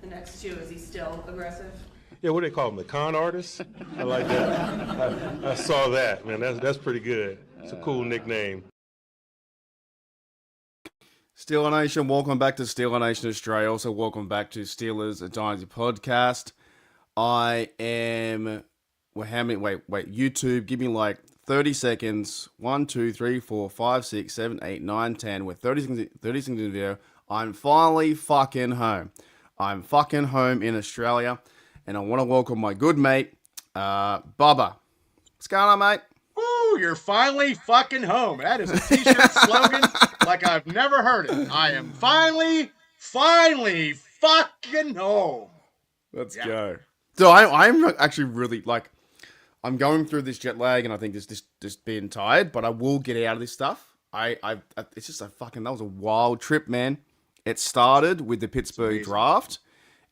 the next two? Is he still aggressive? Yeah, what do they call him? The con artist? I like that. I saw that, man. That's pretty good. It's a cool nickname. Steeler Nation, welcome back to Steeler Nation Australia. Also, welcome back to Steelers Dynasty podcast. I am. Well, how many? Wait. YouTube, give me like 30 seconds. 1, 2, 3, 4, 5, 6, 7, 8, 9, 10. We're 30 seconds in the video. I'm finally fucking home. I'm fucking home in Australia. And I want to welcome my good mate, Bubba. What's going on, mate? Woo, you're finally fucking home. That is a t-shirt slogan like I've never heard it. I am finally fucking home. Let's go. So I'm actually really, like, I'm going through this jet lag and I think just being tired, but I will get out of this stuff. It's just that was a wild trip, man. It started with the Pittsburgh draft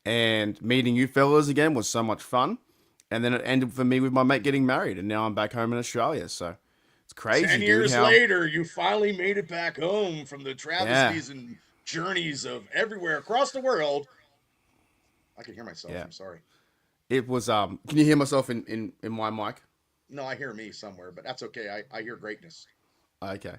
and meeting you fellas again was so much fun. And then it ended for me with my mate getting married, and now I'm back home in Australia. So it's crazy. 10 years later, you finally made it back home from the travesties and journeys of everywhere across the world. I can hear myself. I'm sorry. It was. Can you hear myself in my mic? No, I hear me somewhere, but that's okay. I hear greatness. Okay.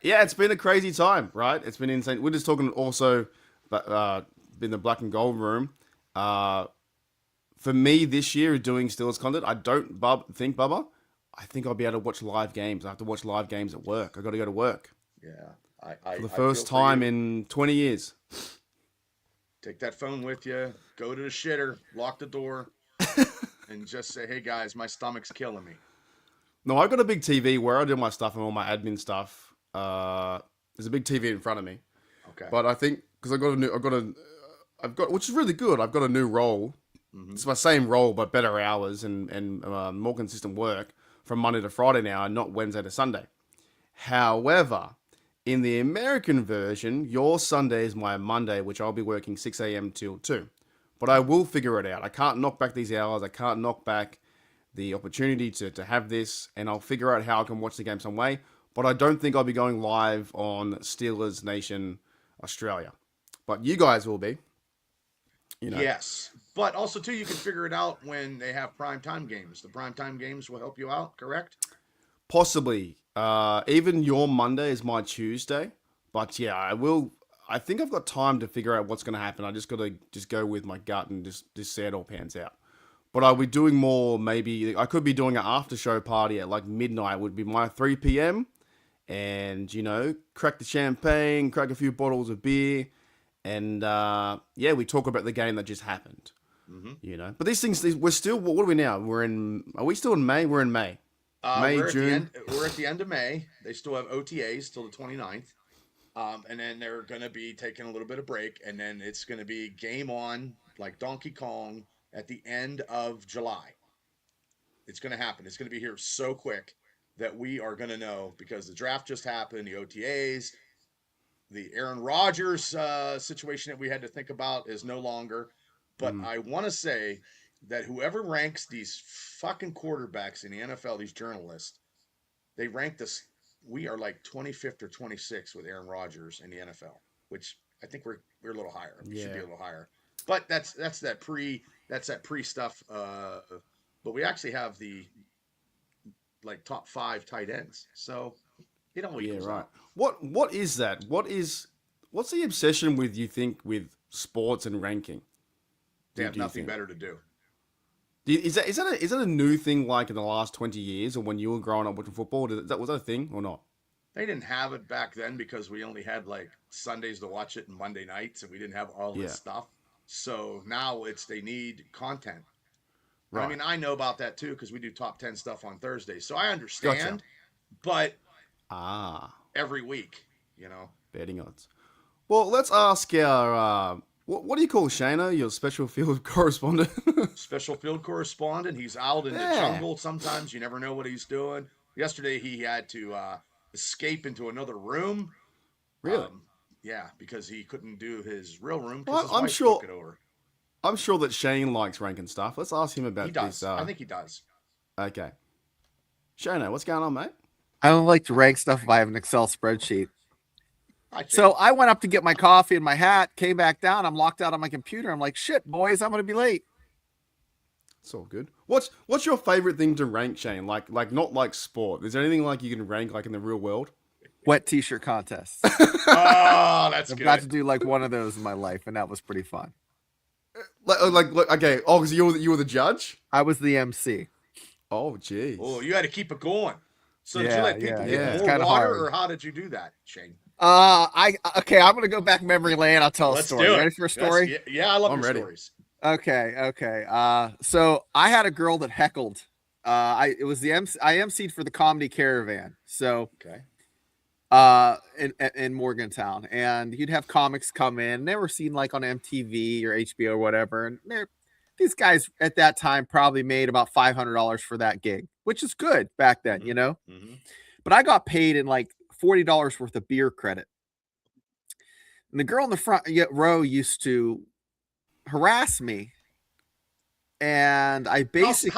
It's been a crazy time, right? It's been insane. We're just talking also, in the black and gold room. For me this year, doing Steelers content, I don't think, Bubba, I think I'll be able to watch live games. I have to watch live games at work. I got to go to work. Yeah. For the first time in 20 years. Take that phone with you, go to the shitter, lock the door, and just say, hey, guys, my stomach's killing me. No, I've got a big TV where I do my stuff and all my admin stuff. There's a big TV in front of me. Okay. But I think, because which is really good. I've got a new role. Mm-hmm. It's my same role, but better hours and more consistent work from Monday to Friday now, and not Wednesday to Sunday. However, in the American version, your Sunday is my Monday, which I'll be working 6 a.m. till 2. But I will figure it out. I can't knock back these hours. I can't knock back the opportunity to have this, and I'll figure out how I can watch the game some way. But I don't think I'll be going live on Steelers Nation Australia. But you guys will be. You know. Yes. But also, too, you can figure it out when they have primetime games. The primetime games will help you out, correct? Possibly. Even your Monday is my Tuesday. But yeah, I think I've got time to figure out what's going to happen. I just got to go with my gut and just see it all pans out. But I'll be doing more, maybe, I could be doing an after show party at like midnight, would be my 3 p.m. And, crack the champagne, crack a few bottles of beer. And, we talk about the game that just happened. Mm-hmm. But these things, we're still, what are we now? Are we still in May? We're in May. June. We're at the end of May. They still have OTAs till the 29th. And then they're going to be taking a little bit of break. And then it's going to be game on, like Donkey Kong, at the end of July. It's going to happen. It's going to be here so quick that we are going to know, because the draft just happened, the OTAs, the Aaron Rodgers situation that we had to think about is no longer. But I want to say that whoever ranks these fucking quarterbacks in the NFL, these journalists, they rank us. We are like 25th or 26th with Aaron Rodgers in the NFL, which I think we're a little higher. We should be a little higher. But that's that pre stuff. But we actually have the top 5 tight ends. So right. What is that? What's the obsession with, you think, with sports and ranking? They have nothing better to do. Is that a new thing, like in the last 20 years, or when you were growing up watching football? Was that a thing or not? They didn't have it back then because we only had like Sundays to watch it and Monday nights, and we didn't have all this stuff. So now they need content. Right. I mean, I know about that too because we do top 10 stuff on Thursdays. So I understand, but every week, betting odds. Well, let's ask our what do you call Shana, your special field correspondent? Special field correspondent. He's out in the jungle. Sometimes you never know what he's doing. Yesterday he had to escape into another room. Really? Because he couldn't do his real room. Well, his wife took it over. I'm sure that Shane likes ranking stuff. Let's ask him about this. I think he does. Okay. Shana, what's going on, mate? I don't like to rank stuff if I have an Excel spreadsheet. So I went up to get my coffee and my hat, came back down. I'm locked out on my computer. I'm like, shit, boys, I'm going to be late. It's all good. What's your favorite thing to rank, Shane? Like not like sport. Is there anything like you can rank like in the real world? Wet t-shirt contests. Oh, that's I've good. got to do like one of those in my life, and that was pretty fun. Like okay. Oh, because you were the judge. I was the MC. Oh, jeez. Oh, you had to keep it going. So did Yeah, you let people yeah, get it's more kinda water, hard. or how did you do that, Shane? I'm gonna go back memory lane. I'll tell a story. do it. Ready for a story? Yeah, I love I'm your ready. stories. Okay. So I had a girl that heckled. It was the MC. I MC'd for the Comedy Caravan. So Okay. in Morgantown, and you'd have comics come in. They were seen like on MTV or HBO or whatever, and these guys at that time probably made about $500 for that gig, which is good back then, you know. Mm-hmm. But I got paid in like $40 worth of beer credit. And the girl in the front row used to harass me. And I basically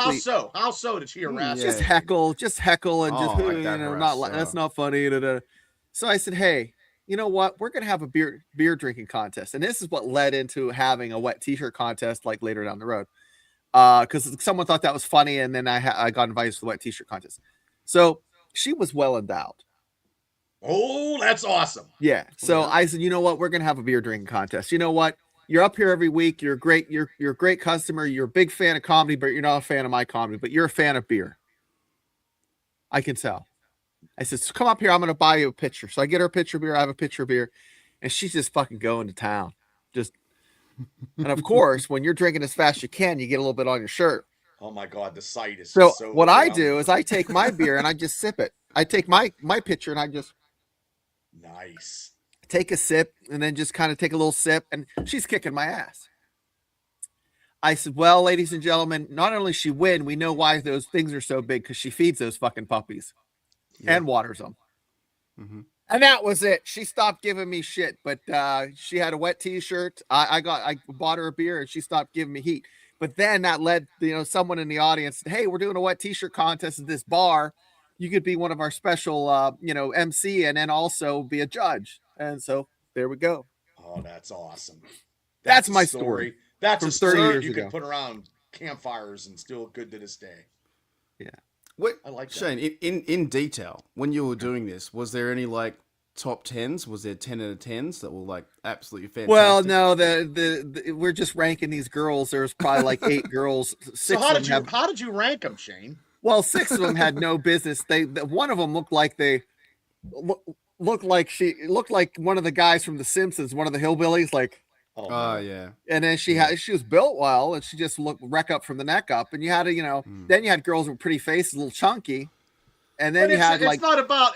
how so did she harass you? just heckle and just like you that know, harass, that's not funny. Da, da. So I said, hey, you know what? We're gonna have a beer drinking contest. And this is what led into having a wet t-shirt contest like later down the road. Because someone thought that was funny, and then I got invited to the wet t-shirt contest. So she was well endowed. Oh, that's awesome. Yeah. So I said, you know what? We're gonna have a beer drinking contest. You know what? You're up here every week. You're great. You're a great customer. You're a big fan of comedy, but you're not a fan of my comedy. But you're a fan of beer. I can tell. I said, so come up here. I'm gonna buy you a pitcher. So I get her a pitcher of beer. I have a pitcher of beer, and she's just fucking going to town. And of course, when you're drinking as fast as you can, you get a little bit on your shirt. Oh my God, the sight is So so what I yum. do is I take my beer and I just sip it. I take my pitcher and I just Nice. take a sip and then just kind of take a little sip, and she's kicking my ass. I said, well, ladies and gentlemen, not only she win, we know why those things are so big, because she feeds those fucking puppies and waters them. Mm-hmm. And that was it. She stopped giving me shit, but she had a wet t-shirt. I bought her a beer and she stopped giving me heat. But then that led, someone in the audience said, hey, we're doing a wet t-shirt contest at this bar. You could be one of our special, MC, and then also be a judge. And so there we go. Oh, that's awesome. That's a my story. That's From a 30 story years you ago. could put around campfires and still good to this day. Yeah. Wait, I like that. Shane, in detail, when you were doing this, was there any like top 10s? Was there 10 out of 10s that were like absolutely fantastic? Well, no, the we're just ranking these girls. There's probably like 8 girls. So how did you rank them, Shane? Well, 6 of them had no business. One of them looked like looked like one of the guys from The Simpsons, one of the hillbillies, like. Oh, yeah. And then she was built well, and she just looked wreck up from the neck up. And you had to, then you had girls with pretty faces, a little chunky, and then but you had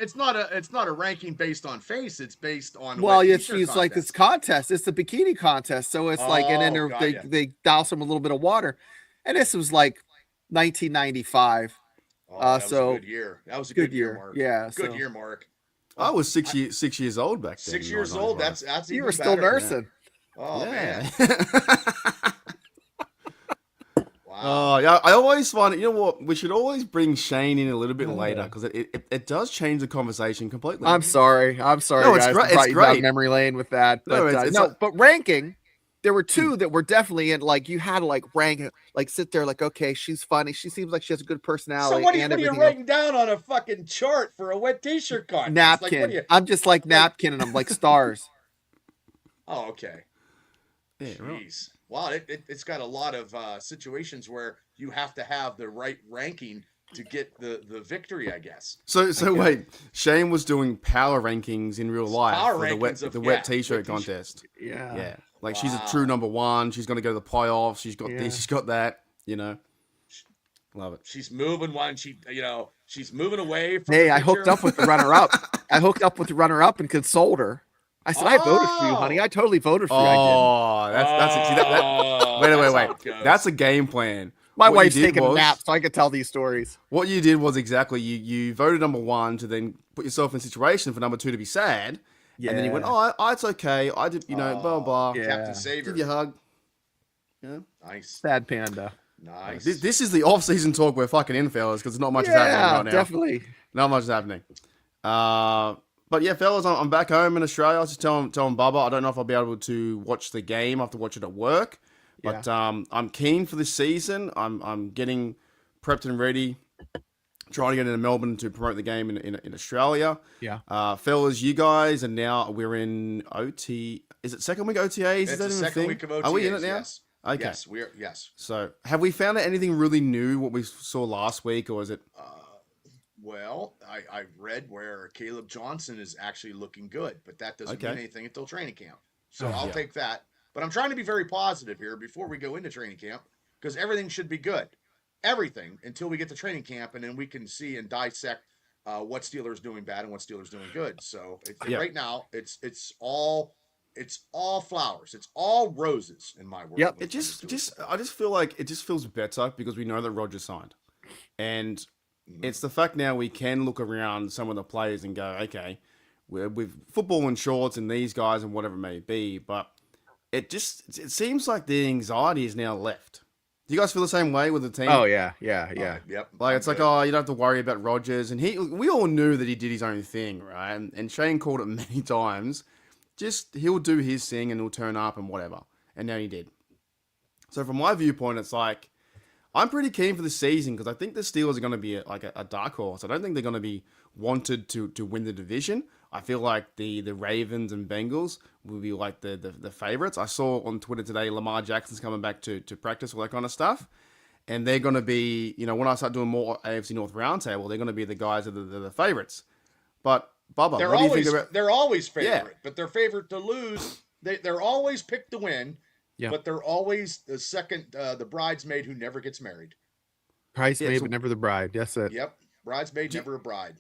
it's not a ranking based on face. It's based on it's like this contest. It's the bikini contest, so it's like, and then they douse them a little bit of water, and this was like 1995. Oh, that was a good year. That was a good year, Mark. Yeah, good year, Mark. I was 6 years old back then. 6 years old. That's you even were still better. nursing. Oh man. Wow. Oh yeah, I always find it. You know what? We should always bring Shane in a little bit later, because it does change the conversation completely. I'm sorry, No, it's guys. great. Brought It's you down great. memory lane with that. No, But but ranking, there were 2 that were definitely in. Like, you had to like rank, like sit there, like, okay, she's funny. She seems like she has a good personality. So what are and you everything writing down on a fucking chart for a wet t-shirt contest? napkin. Like, I'm just like napkin, and I'm like stars. Oh, okay. Yeah, right. Jeez. Wow, it's got a lot of situations where you have to have the right ranking to get the victory, I guess. So wait, Shane was doing power rankings in real life Power for rankings the wet of t-shirt wet t-shirt. contest. Yeah. Yeah, like she's a true number 1. She's gonna go to the playoffs. She's got this. She's got that. Love it. She's moving one. She's moving away from. Hey, the I hooked picture. up with the runner-up. I hooked up with the runner-up and consoled her. I said, I voted for you, honey. I totally voted for you. I Oh, that's see, that, wait. that's how it goes. That's a game plan. did. My What you wife's did taking a was- nap, so I could tell these stories. What you did was exactly you voted number 1 to then put yourself in a situation for number 2 to be sad, and then you went, oh, it's okay. I did, blah blah. Yeah. Captain Savior. Give you a hug. Nice. Sad panda. Nice. This is the off-season talk we're fucking in, fellas, because not much is happening right now. Definitely. Not much is happening. But yeah, fellas, I'm back home in Australia. I was just telling Bubba, I don't know if I'll be able to watch the game. I have to watch it at work. But I'm keen for this season. I'm getting prepped and ready, trying to get into Melbourne to promote the game in Australia. Yeah. Fellas, you guys, and now we're in OT. Is it second week OTAs? It's Is that the even a second thing? week of OTAs. Are we in it now? Yes. Okay. Yes, we are. Yes. So, have we found out anything really new? What we saw last week, or is it? Well, I read where Caleb Johnson is actually looking good, but that doesn't mean anything until training camp. So I'll take that. But I'm trying to be very positive here before we go into training camp, because everything should be good. Everything until we get to training camp, and then we can see and dissect what Steelers doing bad and what Steelers doing good. So right now, it's all flowers. It's all roses in my world. Yep. I just feel like it just feels better because we know that Roger signed, and it's the fact now we can look around some of the players and go, okay, we're with football and shorts and these guys and whatever it may be, but it seems like the anxiety is now left. Do you guys feel the same way with the team? Oh yeah. Yep. Like it's like, oh, you don't have to worry about Rodgers, and we all knew that he did his own thing, right? And Shane called it many times. Just he'll do his thing and he'll turn up and whatever, and now he did. So from my viewpoint, it's like I'm pretty keen for the season because I think the Steelers are going to be a dark horse. I don't think they're going to be wanted to win the division. I feel like the Ravens and Bengals will be like the favorites. I saw on Twitter today Lamar Jackson's coming back to practice, all that kind of stuff. And they're going to be, when I start doing more AFC North roundtable, they're going to be the guys that are the favorites. But Bubba, what do you think about? They're always favorite, but they're favorite to lose. They're always picked to win. Yeah. But they're always the second, the bridesmaid who never gets married. Bridesmaid, but never the bride. That's it. Yep. Bridesmaid, never a bride.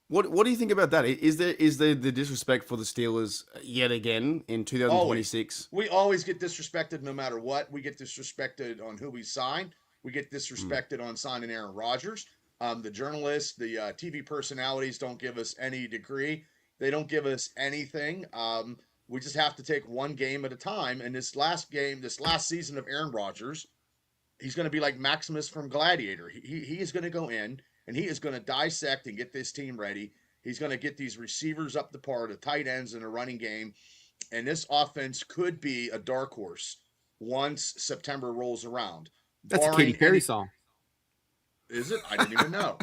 What do you think about that? Is there the disrespect for the Steelers yet again in 2026? We always get disrespected no matter what. We get disrespected on who we sign. We get disrespected on signing Aaron Rodgers. The journalists, the TV personalities don't give us any degree. They don't give us anything. We just have to take one game at a time. And this last season of Aaron Rodgers, he's going to be like Maximus from Gladiator. He is going to go in and he is going to dissect and get this team ready. He's going to get these receivers up the par, the tight ends in a running game. And this offense could be a dark horse once September rolls around. That's a Katy Perry song. Is it? I didn't even know.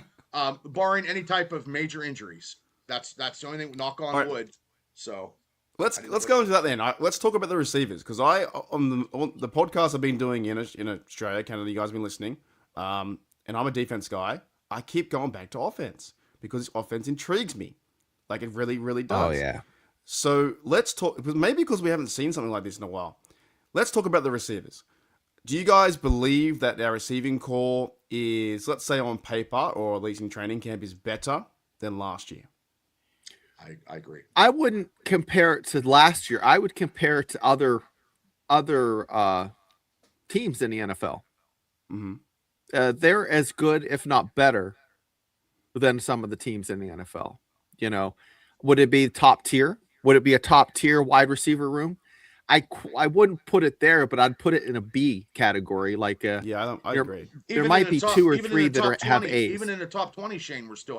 Barring any type of major injuries. That's the only thing, knock on wood. So let's go into that then. Let's talk about the receivers because on the podcast I've been doing in Australia, Canada, you guys have been listening, and I'm a defense guy. I keep going back to offense because this offense intrigues me, like it really, really does. Oh yeah. So let's talk. Maybe because we haven't seen something like this in a while. Let's talk about the receivers. Do you guys believe that our receiving core is, let's say on paper or at least in training camp, is better than last year? I agree. I wouldn't compare it to last year. I would compare it to other teams in the NFL. Mm-hmm. They're as good, if not better, than some of the teams in the NFL. Would it be top tier? Would it be a top tier wide receiver room? I wouldn't put it there, but I'd put it in a B category. Like I agree. There might be two or three that have A's. Even in the top 20, Shane, we're still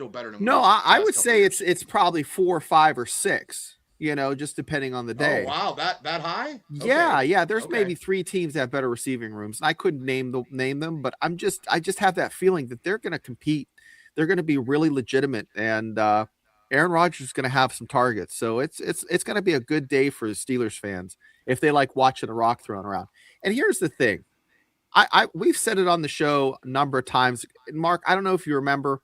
better than. No, I would say it's probably 4 or 5 or 6. Just depending on the day. Oh wow, that high? Yeah. There's maybe 3 teams that have better receiving rooms. I couldn't name them, but I just have that feeling that they're going to compete. They're going to be really legitimate, and Aaron Rodgers is going to have some targets. So it's going to be a good day for the Steelers fans if they like watching a rock thrown around. And here's the thing. We've said it on the show a number of times. Mark, I don't know if you remember,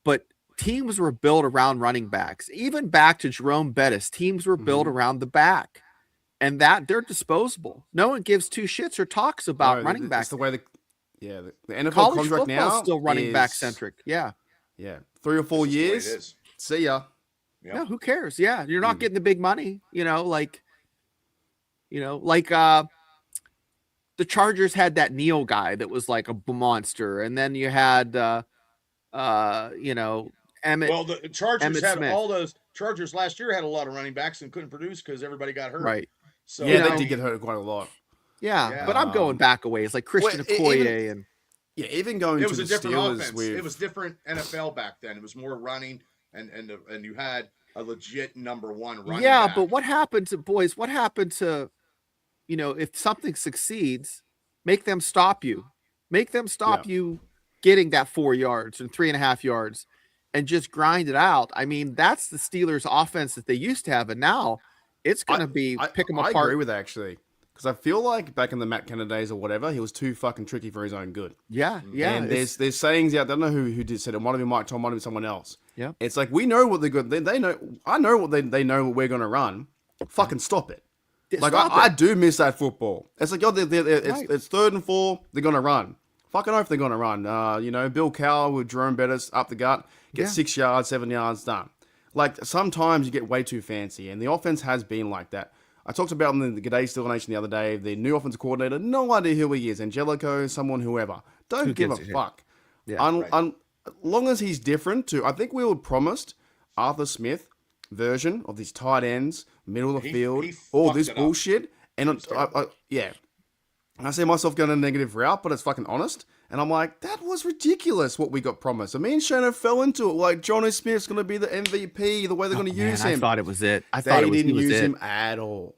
but teams were built around running backs. Even back to Jerome Bettis, teams were built around the back. And that they're disposable. No one gives 2 shits or talks about running backs. It's the way the NFL college contract now still running back centric. Yeah. 3 or 4 years. See ya. Yep. No, who cares? Yeah, you're not getting the big money. The Chargers had that Neal guy that was like a monster, and then you had Emmett. Well, the Chargers Emmitt had Smith. all those. Chargers last year had a lot of running backs and couldn't produce because everybody got hurt. Right. So they did get hurt quite a lot. Yeah, but I'm going back a ways, like Christian Okoye and even going it to was the a different Steelers offense. It was different NFL back then. It was more running, and you had a legit number one running Yeah, back. but what happened to boys? What happened to, if something succeeds, make them stop you. Make them stop you getting that 4 yards and 3.5 yards and just grind it out. I mean, that's the Steelers offense that they used to have. And now it's going to be pick them I apart. agree with that, actually. Because I feel like back in the Matt Canada days or whatever, he was too fucking tricky for his own good. Yeah. And there's sayings out there, I don't know who did said it. It might have been Mike Tom, might have been someone else. Yeah. It's like, we know what they're good. They know, I know what they know what we're going to run. Fucking stop it. Like, I do miss that football. It's like, it's 3rd and 4, they're going to run. Fucking hope they're going to run. Bill Cowell with Jerome Bettis up the gut, get 6 yards, 7 yards, done. Like, sometimes you get way too fancy, and the offense has been like that. I talked about in the G'day Steel Nation the other day, the new offensive coordinator, no idea who he is. Angelico, someone, whoever. Don't give a fuck. Yeah, As long as he's different too. I think we were promised Arthur Smith version of these tight ends, middle of the field, all this bullshit. And I see myself going a negative route, but it's fucking honest. And I'm like, that was ridiculous what we got promised. I mean, Shana fell into it. Like, Johnny Smith's going to be the MVP, the way they're going to use him. I thought it was it. They didn't use him at all.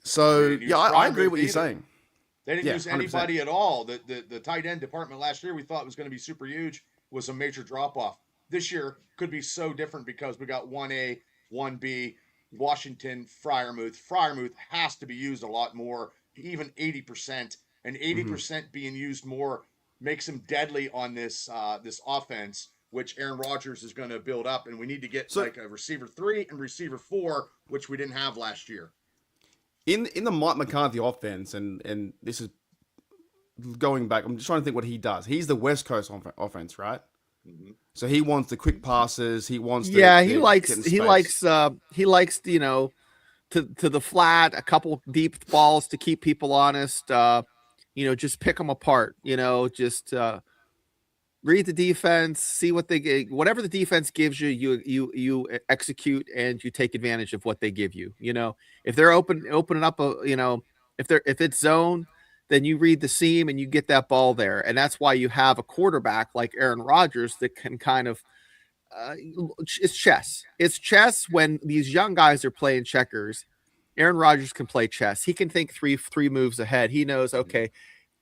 So, I agree with what you're saying. They didn't use anybody 100%. At all. The tight end department last year we thought was going to be super huge, was a major drop-off. This year could be so different because we got 1A, 1B, Washington, Freiermuth. Freiermuth has to be used a lot more, even 80%. And 80% being used more makes him deadly on this offense, which Aaron Rodgers is going to build up. And we need to get like a receiver 3 and receiver 4, which we didn't have last year. In the Mike McCarthy offense, and this is going back, I'm just trying to think what he does. He's the West Coast offense, right? Mm-hmm. So he wants the quick passes. He wants he likes to the flat, a couple deep balls to keep people honest. Just pick them apart. Just read the defense, see what they get. Whatever the defense gives you, you execute and you take advantage of what they give you. If they're opening up if it's zone, then you read the seam and you get that ball there. And that's why you have a quarterback like Aaron Rodgers that can kind of it's chess. It's chess when these young guys are playing checkers. Aaron Rodgers can play chess. He can think three moves ahead. He knows, okay,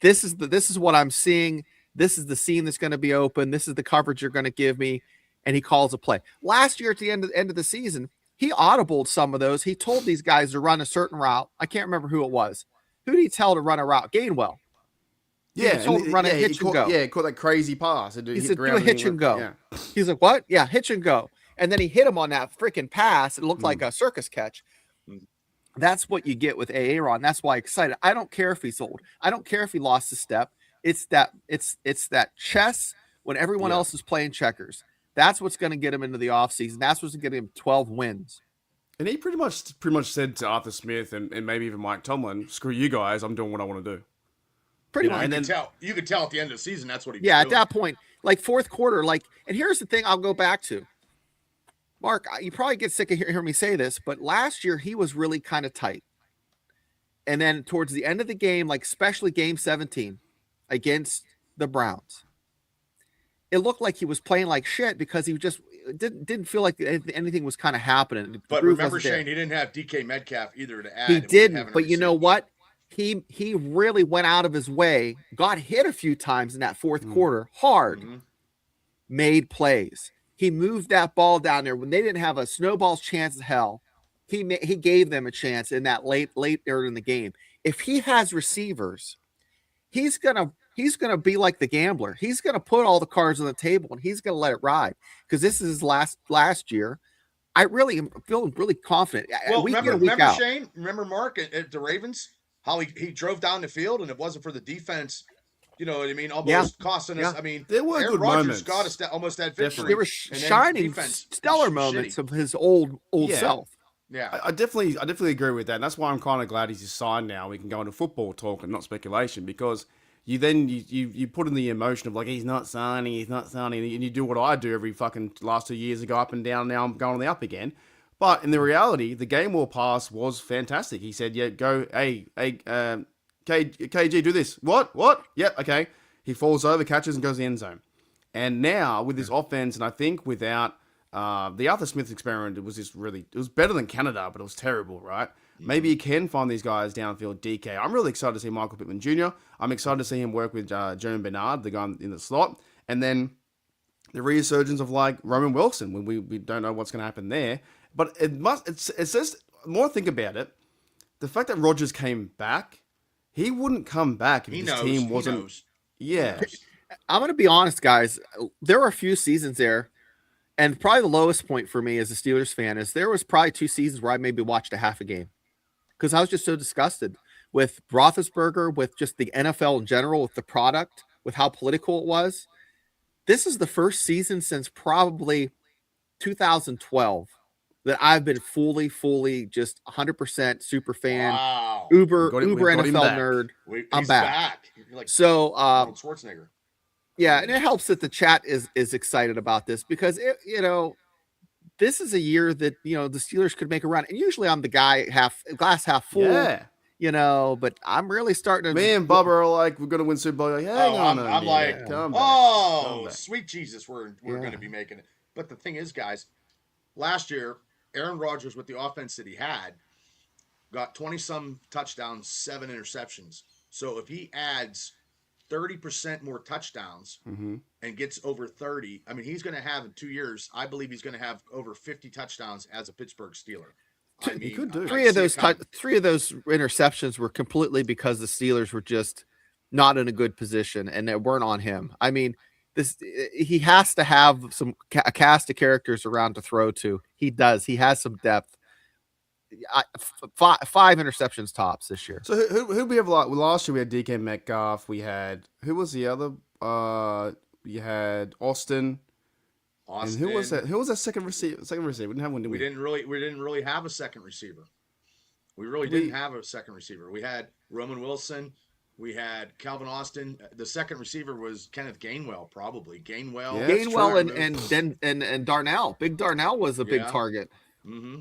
this is what I'm seeing. This is the seam that's going to be open. This is the coverage you're going to give me. And he calls a play. Last year at the end of the season, he audibled some of those. He told these guys to run a certain route. I can't remember who it was. Who did he tell to run a route? Gainwell. Yeah, he told him to run a hitch and go. Yeah, he caught that crazy pass. He said, do a hitch and go. Yeah. He's like, what? Yeah, hitch and go. And then he hit him on that freaking pass. It looked like a circus catch. That's what you get with Aaron. That's why I'm excited. I don't care if he's old. I don't care if he lost a step. It's that chess when everyone else is playing checkers. That's what's going to get him into the offseason. That's what's going to get him 12 wins. And he pretty much said to Arthur Smith and maybe even Mike Tomlin, screw you guys, I'm doing what I want to do. Pretty much. And then you could tell at the end of the season that's what he was doing. At that point, like fourth quarter, and here's the thing I'll go back to. Mark, you probably get sick of hearing me say this, but last year he was really kind of tight. And then towards the end of the game, like especially game 17 against the Browns, it looked like he was playing like shit because he just didn't feel like anything was kind of happening. But remember, Shane, he didn't have DK Metcalf either to add. He didn't, but you know what? He really went out of his way, got hit a few times in that fourth quarter, hard, made plays. He moved that ball down there when they didn't have a snowball's chance of hell. He gave them a chance in that late early in the game. If he has receivers, he's gonna be like the gambler. He's gonna put all the cards on the table and he's gonna let it ride because this is his last year. I really am feeling really confident. Well, remember Shane? Remember Mark at the Ravens? How he drove down the field and it wasn't for the defense. You know what I mean? Almost costing us. I mean, there were Aaron good Rodgers moments. got almost had victory. There were shining, stellar moments of his old self. Yeah, I definitely agree with that. And that's why I'm kind of glad he's signed now. We can go into football talk and not speculation because you put in the emotion of like he's not signing, and you do what I do every fucking last 2 years. I go up and down. Now I'm going on the up again. But in the reality, the game wall pass was fantastic. He said, "Yeah, go, hey, KG, do this." What? Yep, okay. He falls over, catches, and goes to the end zone. And now with this offense, and I think without the Arthur Smith experiment, it was better than Canada, but it was terrible, right? Maybe you can find these guys downfield DK. I'm really excited to see Michael Pittman Jr. I'm excited to see him work with Jerome Bernard, the guy in the slot. And then the resurgence of like Roman Wilson, when we don't know what's going to happen there. But it's just, the more I think about it, the fact that Rodgers came back, he wouldn't come back if his team wasn't. He knows. Yeah. I'm going to be honest, guys. There were a few seasons there, and probably the lowest point for me as a Steelers fan is there was probably 2 seasons where I maybe watched a half a game because I was just so disgusted with Roethlisberger, with just the NFL in general, with the product, with how political it was. This is the first season since probably 2012 that I've been fully just 100% super fan, Wow. uber Got him NFL back. nerd. He's I'm back. You're like So, Arnold Schwarzenegger. yeah, and it helps that the chat is excited about this because this is a year that the Steelers could make a run. And usually I'm the guy glass half full, Yeah. but I'm really starting to. Me and Bubba are like, we're going to win Super Bowl. Like, hang on a I'm minute. like, Come back. oh, back. sweet Jesus, we're going to be making it. But the thing is, guys, last year, Aaron Rodgers, with the offense that he had, got 20-some touchdowns, 7 interceptions. So if he adds 30% more touchdowns and gets over 30, I mean, he's going to have in 2 years, I believe he's going to have over 50 touchdowns as a Pittsburgh Steeler. I mean, he could do. Three of those interceptions were completely because the Steelers were just not in a good position and they weren't on him. I mean, he has to have a cast of characters around to throw to. He does. He has some depth. 5 interceptions tops this year. So who we have like? Well, last year we had DK Metcalf. We had, who was the other? You had Austin. And who was that? Who was that second receiver? We didn't have one, did we? We didn't really have a second receiver. We really didn't have a second receiver. We had Roman Wilson. We had Calvin Austin. The second receiver was Kenneth Gainwell, probably. Gainwell and Darnell. Big Darnell was a big target. Mm-hmm.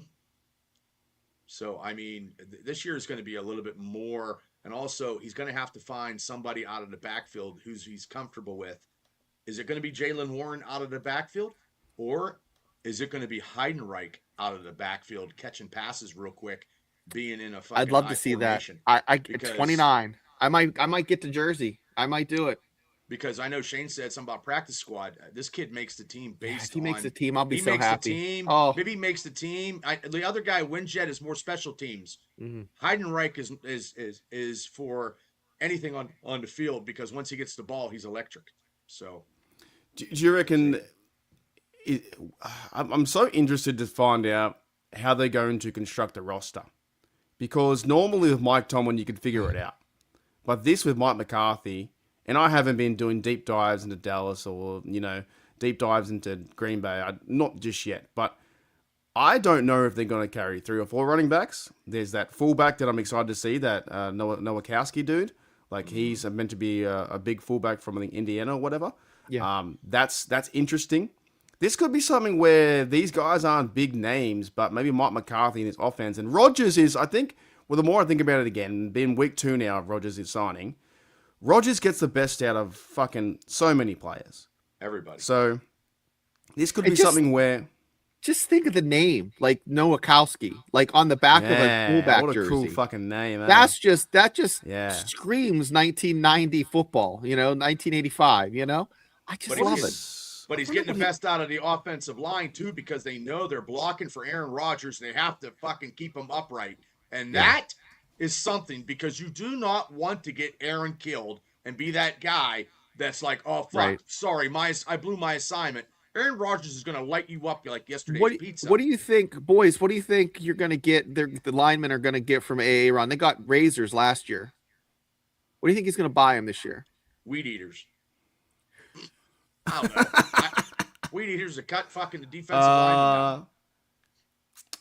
So, I mean, this year is going to be a little bit more. And also, he's going to have to find somebody out of the backfield he's comfortable with. Is it going to be Jaylen Warren out of the backfield? Or is it going to be Heidenreich out of the backfield, catching passes real quick, being in a fucking I'd love to see formation? that. I 29. I might get to Jersey. I might do it. Because I know Shane said something about practice squad. This kid makes the team If he makes the team, I'll be so happy. Maybe he makes the team. The other guy, Winjet, is more special teams. Mm-hmm. Heidenreich is for anything on the field because once he gets the ball, he's electric. So, do you reckon? I'm so interested to find out how they're going to construct a roster, because normally with Mike Tomlin you could figure it out, but this with Mike McCarthy. And I haven't been doing deep dives into Dallas or, deep dives into Green Bay. Not just yet. But I don't know if they're going to carry 3 or 4 running backs. There's that fullback that I'm excited to see, that Nowakowski dude. Like, he's meant to be a big fullback from Indiana or whatever. Yeah. That's interesting. This could be something where these guys aren't big names, but maybe Mike McCarthy and his offense. And Rodgers is, I think, well, the more I think about it again, being week 2 now, Rodgers is signing. Rodgers gets the best out of fucking so many players. Everybody. So this could be something where... Just think of the name, like Nowakowski, like on the back of a fullback what a jersey. cool fucking name. That just screams 1990 football, 1985, I just love it. But he's getting the best out of the offensive line, too, because they know they're blocking for Aaron Rodgers. They have to fucking keep him upright. And that is something, because you do not want to get Aaron killed and be that guy that's like, oh, fuck, sorry, I blew my assignment. Aaron Rodgers is going to light you up like yesterday's pizza. What do you think, boys? What do you think you're going to get? The linemen are going to get from Aaron? They got razors last year. What do you think he's going to buy him this year? Weed eaters. I don't know. Weed eaters to cut fucking the defensive lineman down.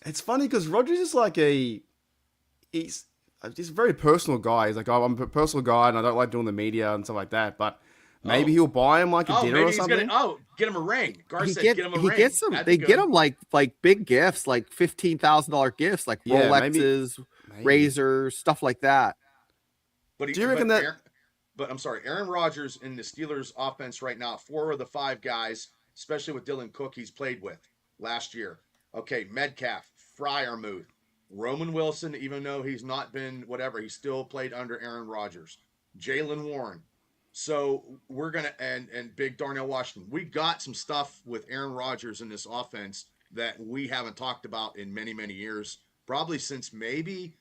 It's funny because Rodgers is like he's a very personal guy. He's like, oh, I'm a personal guy and I don't like doing the media and stuff like that. But maybe he'll buy him like a dinner or something. Get him a ring. Gar said, get him a ring. He gets them. They get him like big gifts, like $15,000 gifts, like Rolexes, razors, stuff like that. But do you reckon but I'm sorry, Aaron Rodgers in the Steelers offense right now, 4 of the 5 guys, especially with Dylan Cook, he's played with last year. Okay, Metcalf, Freiermuth, Roman Wilson, even though he's not been whatever, he still played under Aaron Rodgers. Jalen Warren. So we're gonna and big Darnell Washington. We got some stuff with Aaron Rodgers in this offense that we haven't talked about in many, many years. Probably since maybe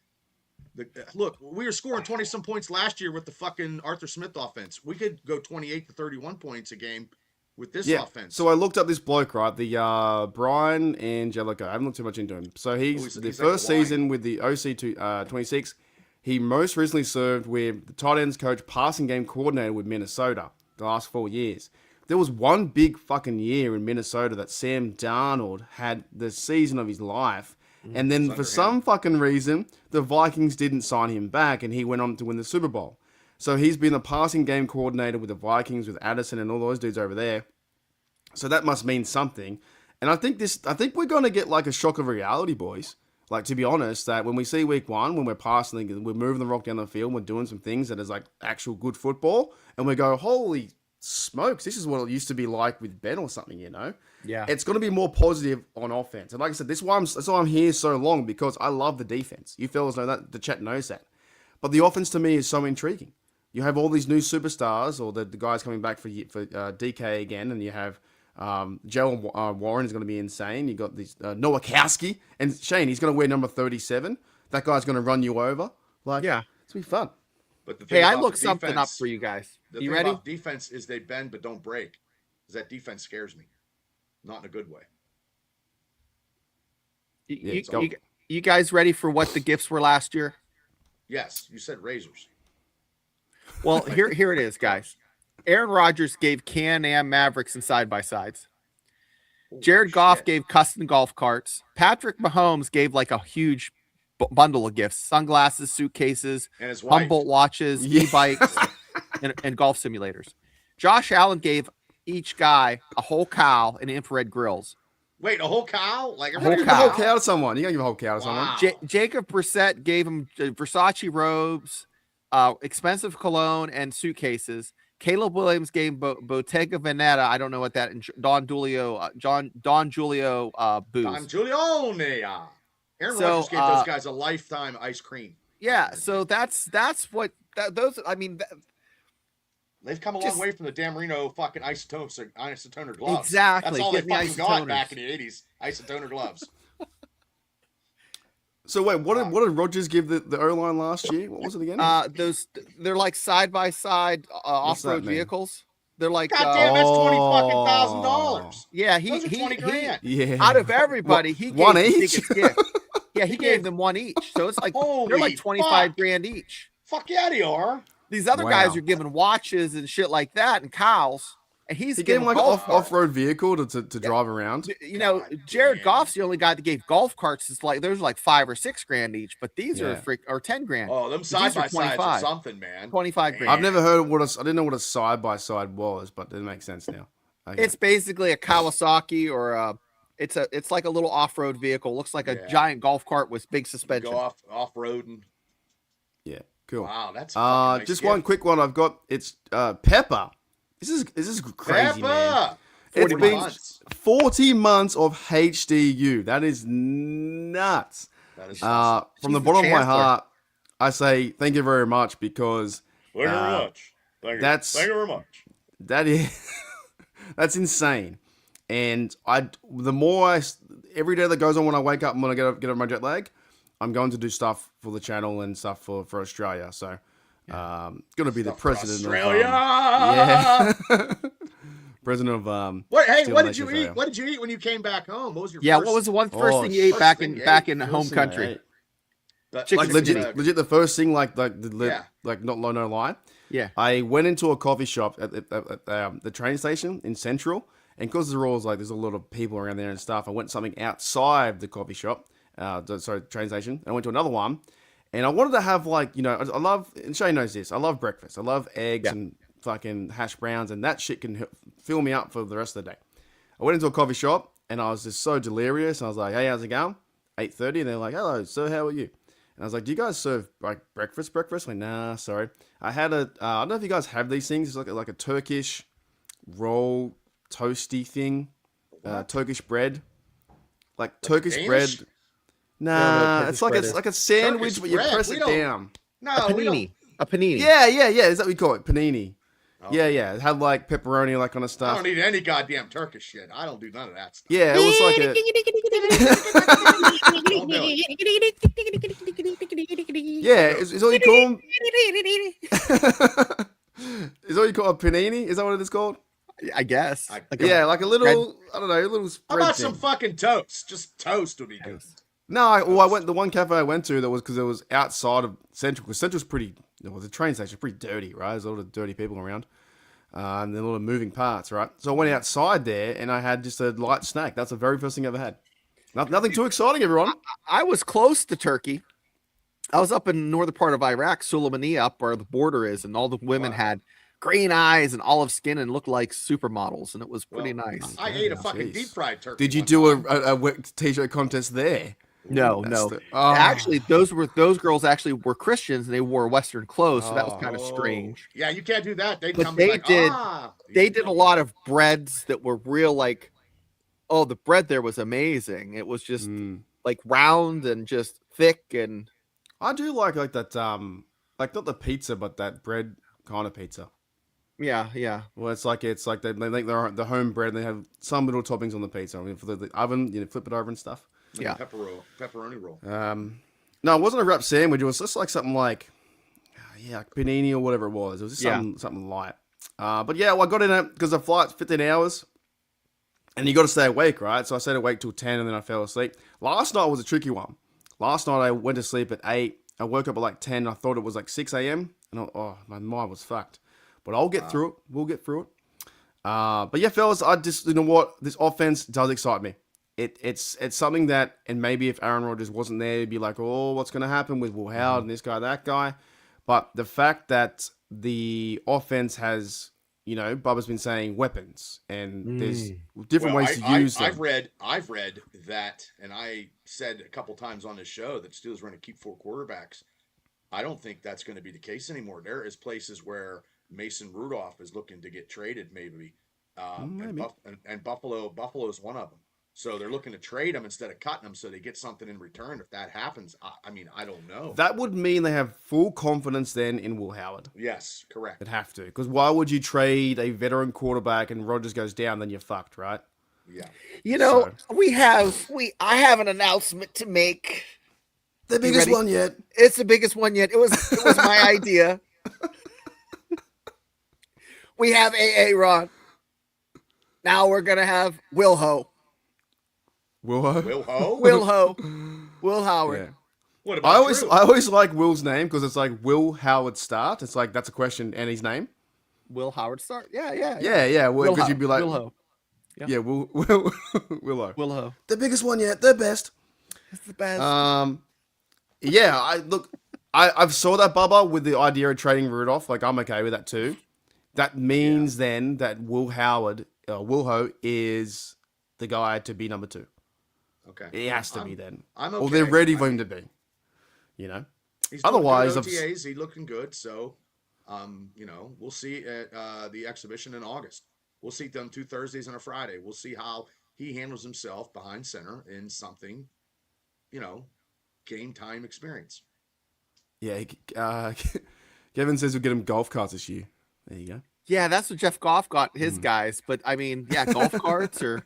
look, we were scoring 20 some points last year with the fucking Arthur Smith offense. We could go 28 to 31 points a game with this offense. So I looked up this bloke, right? The Brian Angelico. I haven't looked too much into him. So he's the first season with the OC 26. He most recently served with the tight ends coach, passing game coordinator with Minnesota the last 4 years. There was one big fucking year in Minnesota that Sam Darnold had the season of his life. And then for some fucking reason, the Vikings didn't sign him back and he went on to win the Super Bowl. So he's been the passing game coordinator with the Vikings, with Addison and all those dudes over there. So that must mean something. And I think we're going to get like a shock of reality, boys. Like, to be honest, that when we see week 1, when we're passing, we're moving the rock down the field, we're doing some things that is like actual good football, and we go, holy smokes, this is what it used to be like with Ben or something, you know? Yeah. It's going to be more positive on offense. And like I said, that's why I'm here so long, because I love the defense. You fellas know that. The chat knows that. But the offense to me is so intriguing. You have all these new superstars, or the guys coming back for DK again, and you have Joe Warren is going to be insane. You got these Nowakowski, and Shane, he's going to wear number 37. That guy's going to run you over. Like, Yeah. it's going to be fun. But the thing Hey, I about looked the something up defense- for you guys. The You thing ready? about defense is they bend but don't break. Because that defense scares me. Not in a good way. You guys ready for what the gifts were last year? Yes, you said razors. Well, here it is, guys. Aaron Rodgers gave Can-Am Mavericks and side-by-sides. Holy Jared Goff shit. gave custom golf carts. Patrick Mahomes gave like a huge bundle of gifts: sunglasses, suitcases, And his wife. Humboldt watches, Yeah. e-bikes, and golf simulators. Josh Allen gave each guy a whole cow and infrared grills. Wait, a whole cow? Like A You whole give a cow. whole cow to someone. You got to give a whole cow to someone. Wow. Jacob Brissett gave him Versace robes, expensive cologne, and suitcases. Caleb Williams gave Bottega Veneta. I don't know what that. And Don Julio booze. Don Giulione. Aaron So, Rodgers gave those guys a lifetime ice cream. Yeah, so that's what those. I mean, They've come a Just- long way from the Dan Marino fucking isotoner gloves. Exactly, That's all they getting the fucking got isotoners. back in the 80s. Isotoner gloves. So wait, what did Rodgers give the O-line last year? What was it again? they're like side by side What's that off-road mean? vehicles. They're like God damn, that's Oh. $20,000. yeah, Those are 20 grand. Yeah. out of everybody, he gave One the each? biggest gift. Yeah, he gave them one each. So it's like they're Holy like 25 fuck. grand each. Fuck yeah, they are. These other Wow. guys are giving watches and shit like that and cows, and he's He gave him giving like an golf carts. off-road vehicle to drive around. You know, God Jared damn. Goff's the only guy that gave golf carts. It's like there's like 5 or 6 grand each, but these Yeah. are 10 grand, Oh, them These side are by sides are 25. something, man. 25 grand. I've never heard of I didn't know what a side-by-side was, but it makes sense now. Okay. It's basically a Kawasaki or it's like a little off-road vehicle. Looks like a Yeah. giant golf cart with big suspension. Go off roading. Yeah, cool. Wow, that's a fucking nice Just gift. one quick one I've got. It's Pepper. This is crazy, man. Peppa! It's 40 been months. 40 months of HDU. That is nuts. That is From She's the the bottom of my chancellor. heart, I say thank you very much, because Thank you very uh, much. Thank you. that's- Thank you very much. that is that's insane. And every day that goes on when I wake up and when I get over my jet lag, I'm going to do stuff for the channel and stuff for Australia. So, going to be the Stuff for president Australia! yeah, president of What? Hey, Steel what did Nation you Australia. eat? What did you eat when you came back home? What was your Yeah, first? what was the one first Oh, thing you ate first back thing in you back ate? in home First thing I country? ate. That chicken Like chicken legit, bag. legit. The first thing, like Yeah. like not no lie. Yeah. I went into a coffee shop at the train station in Central, and because there's a lot of people around there and stuff. I went something outside the coffee shop, train station. And I went to another one, and I wanted to have I love, and Shane knows this. I love breakfast. I love eggs Yeah. and fucking hash browns, and that shit can fill me up for the rest of the day. I went into a coffee shop, and I was just so delirious. I was like, "Hey, how's it going?" 8:30, and they're like, "Hello, sir, how are you?" And I was like, "Do you guys serve like breakfast?" Like, nah, sorry. I had I don't know if you guys have these things. It's like a Turkish roll toasty thing, Turkish bread, like Turkish bread. Danish? Nah, Turkish it's like bread it's is- like a sandwich, Turkish but you bread, press we it don't- down. No, A we don't. panini. A panini. Yeah. Is that what you call it? Panini. Oh. Yeah. It had like pepperoni, like kind of I stuff. don't need any goddamn Turkish shit. I don't do none of that stuff. Yeah, it was like a. Don't do it. Yeah, is all you call them? Is all you call a panini? Is that what it is called? I guess. I- Like Yeah, like a little. bread- I don't know, a little How spread about thing. some fucking toast? Just toast would be good. No, I went. The one cafe I went to that was because it was outside of Central. Because Central's pretty. It was a train station, pretty dirty, right? There's a lot of dirty people around, and then a lot of moving parts, right? So I went outside there and I had just a light snack. That's the very first thing I ever had. Nothing too exciting, everyone. I was close to Turkey. I was up in the northern part of Iraq, Suleimania, up where the border is, and all the women Wow. had green eyes and olive skin and looked like supermodels, and it was pretty Well, nice. I ate a fucking Jeez. deep fried turkey. Did you one do time. a t-shirt contest there? No, That's no. the- oh. Actually, those girls actually were Christians and they wore Western clothes, so that was kind of Oh. strange. Yeah, you can't do that. They'd But come they like, did- ah. They did a lot of breads that were real, like, oh, the bread there was amazing. It was just Mm. like round and just thick, and I do like that like not the pizza but that bread kind of pizza. yeah. Well, it's like they make the home bread and they have some little toppings on the pizza. I mean, for the oven, flip it over and stuff. Yeah. Pepperoni roll. No, it wasn't a wrap sandwich. It was just like something like like panini or whatever it was. It was just something light. But yeah, well, I got in it because the flight's 15 hours. And you got to stay awake, right? So I stayed awake till 10 and then I fell asleep. Last night was a tricky one. Last night I went to sleep at 8. I woke up at like 10. I thought it was like 6 a.m. And my mind was fucked. But I'll get through it. We'll get through it. But yeah, fellas, I just, you know what? This offense does excite me. It's something that, and maybe if Aaron Rodgers wasn't there, you'd be like, oh, what's going to happen with Will Howard and this guy, that guy. But the fact that the offense has, Bubba's been saying weapons, and there's different ways to use them. I've read that, and I said a couple times on this show that Steelers are going to keep 4 quarterbacks. I don't think that's going to be the case anymore. There is places where Mason Rudolph is looking to get traded, maybe, Maybe. and Buffalo's one of them. So they're looking to trade him instead of cutting him, so they get something in return. If that happens, I mean, I don't know. That would mean they have full confidence then in Will Howard. Yes, correct. They'd have to. Because why would you trade a veteran quarterback and Rodgers goes down, then you're fucked, right? Yeah. I have an announcement to make. The biggest biggest one yet. It's the biggest one yet. It was my idea. We have AA Ron. Now we're gonna have Will Ho. Will Will Howard. Yeah. What I about Drew? always like Will's name because it's like Will Howard start. It's like that's a question and his name. Will Howard start? Yeah. Yeah. Well, Will because Ho. you'd be like, Will Ho. yeah, Willow. Will Ho. The biggest one yet, the best. It's the best. Yeah. I've saw that Bubba with the idea of trading Rudolph. Like I'm okay with that too. That means then that Will Ho is the guy to be number 2. Okay. It has to be then. I'm Or they're okay. ready I for him mean, to be. He's doing Otherwise, good OTAs. He's looking good. So, we'll see at the exhibition in August. We'll see them 2 Thursdays and a Friday. We'll see how he handles himself behind center in something, game time experience. Yeah. Kevin says we'll get him golf carts this year. There you go. Yeah, that's what Jeff Goff got his guys. But I mean, golf carts or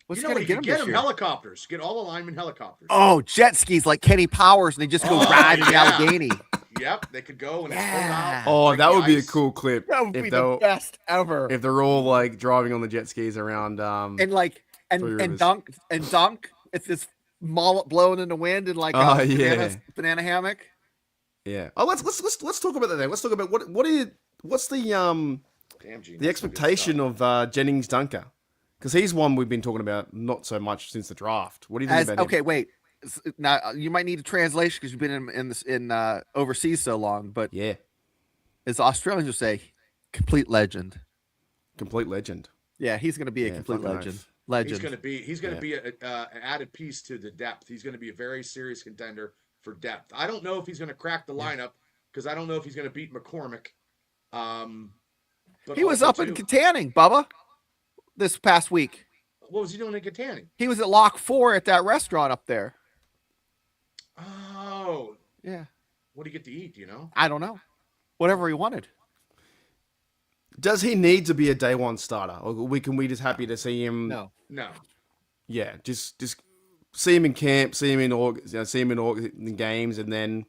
what's What gonna get him get this him year? helicopters. Get all the linemen helicopters. Oh, jet skis like Kenny Powers, and they just go riding the yeah. Allegheny. Yep, they could go and Yeah. Oh, like that the would be a ice. cool clip. That would if be they'll- the best ever. If they're all like driving on the jet skis around. And like Three and Rivers. dunk. It's this mullet blowing in the wind and like Oh, a yeah. banana hammock. Yeah. Oh, let's talk about that then. Let's talk about what's the Damn, Gene, the that's some good expectation stuff. of Jennings Dunker, because he's one we've been talking about not so much since the draft. What do you think about him? Okay, wait. Now you might need a translation because you've been in overseas so long. But Yeah, as Australians would say, complete legend. complete legend. Yeah, he's going to be a Yeah, complete fucking legend. oath. He's Legend. going to be an added piece to the depth. He's going to be a very serious contender for depth. I don't know if he's going to crack the lineup because I don't know if he's going to beat McCormick. But He was also, up in too, Katanning, Bubba, this past week. what was he doing in Katanning? He was at Lock 4 at that restaurant up there. Oh, Yeah. what do you get to eat? Do you know? I don't know. Whatever he wanted. Does he need to be a day one starter, or can we just happy to see him? No. No. Yeah, just see him in camp, see him in games, and then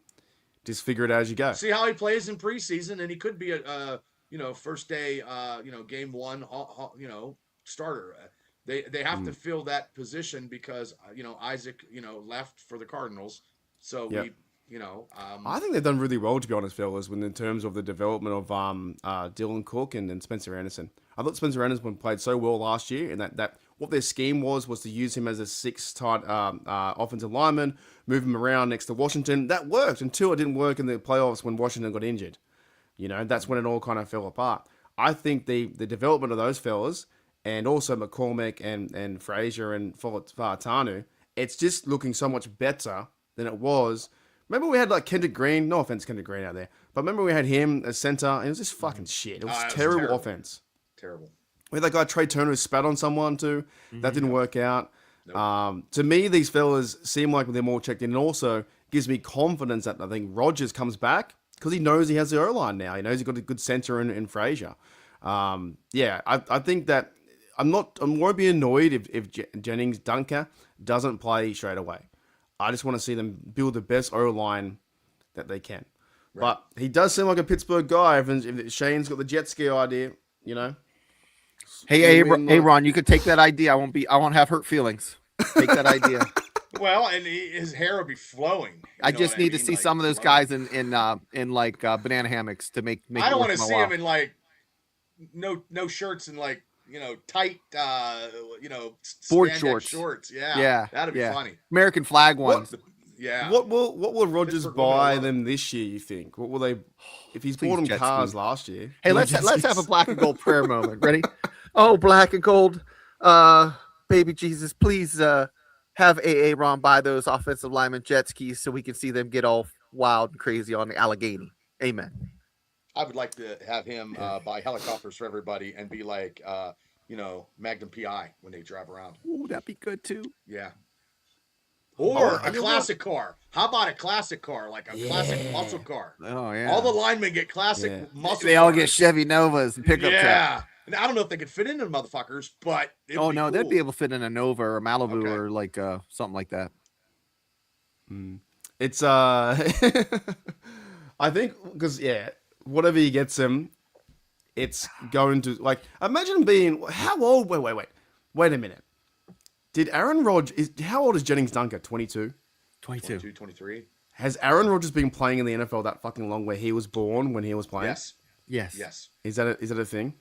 just figure it out as you go. See how he plays in preseason, and he could be a first day game one starter. They have to fill that position because Isaac left for the Cardinals, so Yep. I I think they've done really well, to be honest, fellas, in terms of the development of Dylan Cook and Spencer Anderson. I thought Spencer Anderson played so well last year, and that what their scheme was to use him as a six-tight offensive lineman, move him around next to Washington. That worked until it didn't work in the playoffs when Washington got injured. That's when it all kind of fell apart. I think the development of those fellas, and also McCormick and Frazier and Faatanu, it's just looking so much better than it was. Remember we had like Kendrick Green, no offense Kendrick Green out there, but remember we had him as center, and it was just fucking shit. It was terrible offense. terrible. We had that guy Trey Turner who spat on someone too. That didn't work out. To me, these fellas seem like they're more checked in, and also gives me confidence that I think Rodgers comes back because he knows he has the O-line now. He knows he's got a good center in Frazier. I think that I won't be annoyed if Jennings Dunker doesn't play straight away. I just want to see them build the best O-line that they can. Right. But he does seem like a Pittsburgh guy. If Shane's got the jet ski idea, Hey, Ron, you could take that idea. I won't have hurt feelings. Take that idea. Well, and his hair will be flowing. I just need to see some of those guys in banana hammocks to make. I don't want to see him in like no shirts and like tight board shorts. Yeah, yeah, that'd be funny. American flag ones. What will Rodgers buy them this year? You think? What will they? If he's bought them cars last year. Hey, let's have a black and gold prayer moment. Ready? Oh, black and gold, baby Jesus, please have AA Ron buy those offensive lineman jet skis so we can see them get all wild and crazy on the Allegheny. Amen. I would like to have him buy helicopters for everybody and be like, Magnum PI when they drive around. Ooh, that'd be good too. Yeah. Or a classic car. How about a classic car, like a classic muscle car? Oh yeah. All the linemen get classic muscle. They all get Chevy Novas and pickup trucks. Yeah. And I don't know if they could fit into the motherfuckers, but no, they'd be able to fit in a Nova or a Malibu or like something like that. It's I think because whatever he gets him, it's going to imagine being how old? Wait a minute. Did Aaron Rodgers how old is Jennings Dunker? 22? 22. 23. Has Aaron Rodgers been playing in the NFL that fucking long where he was born when he was playing? Yes. Is that a thing?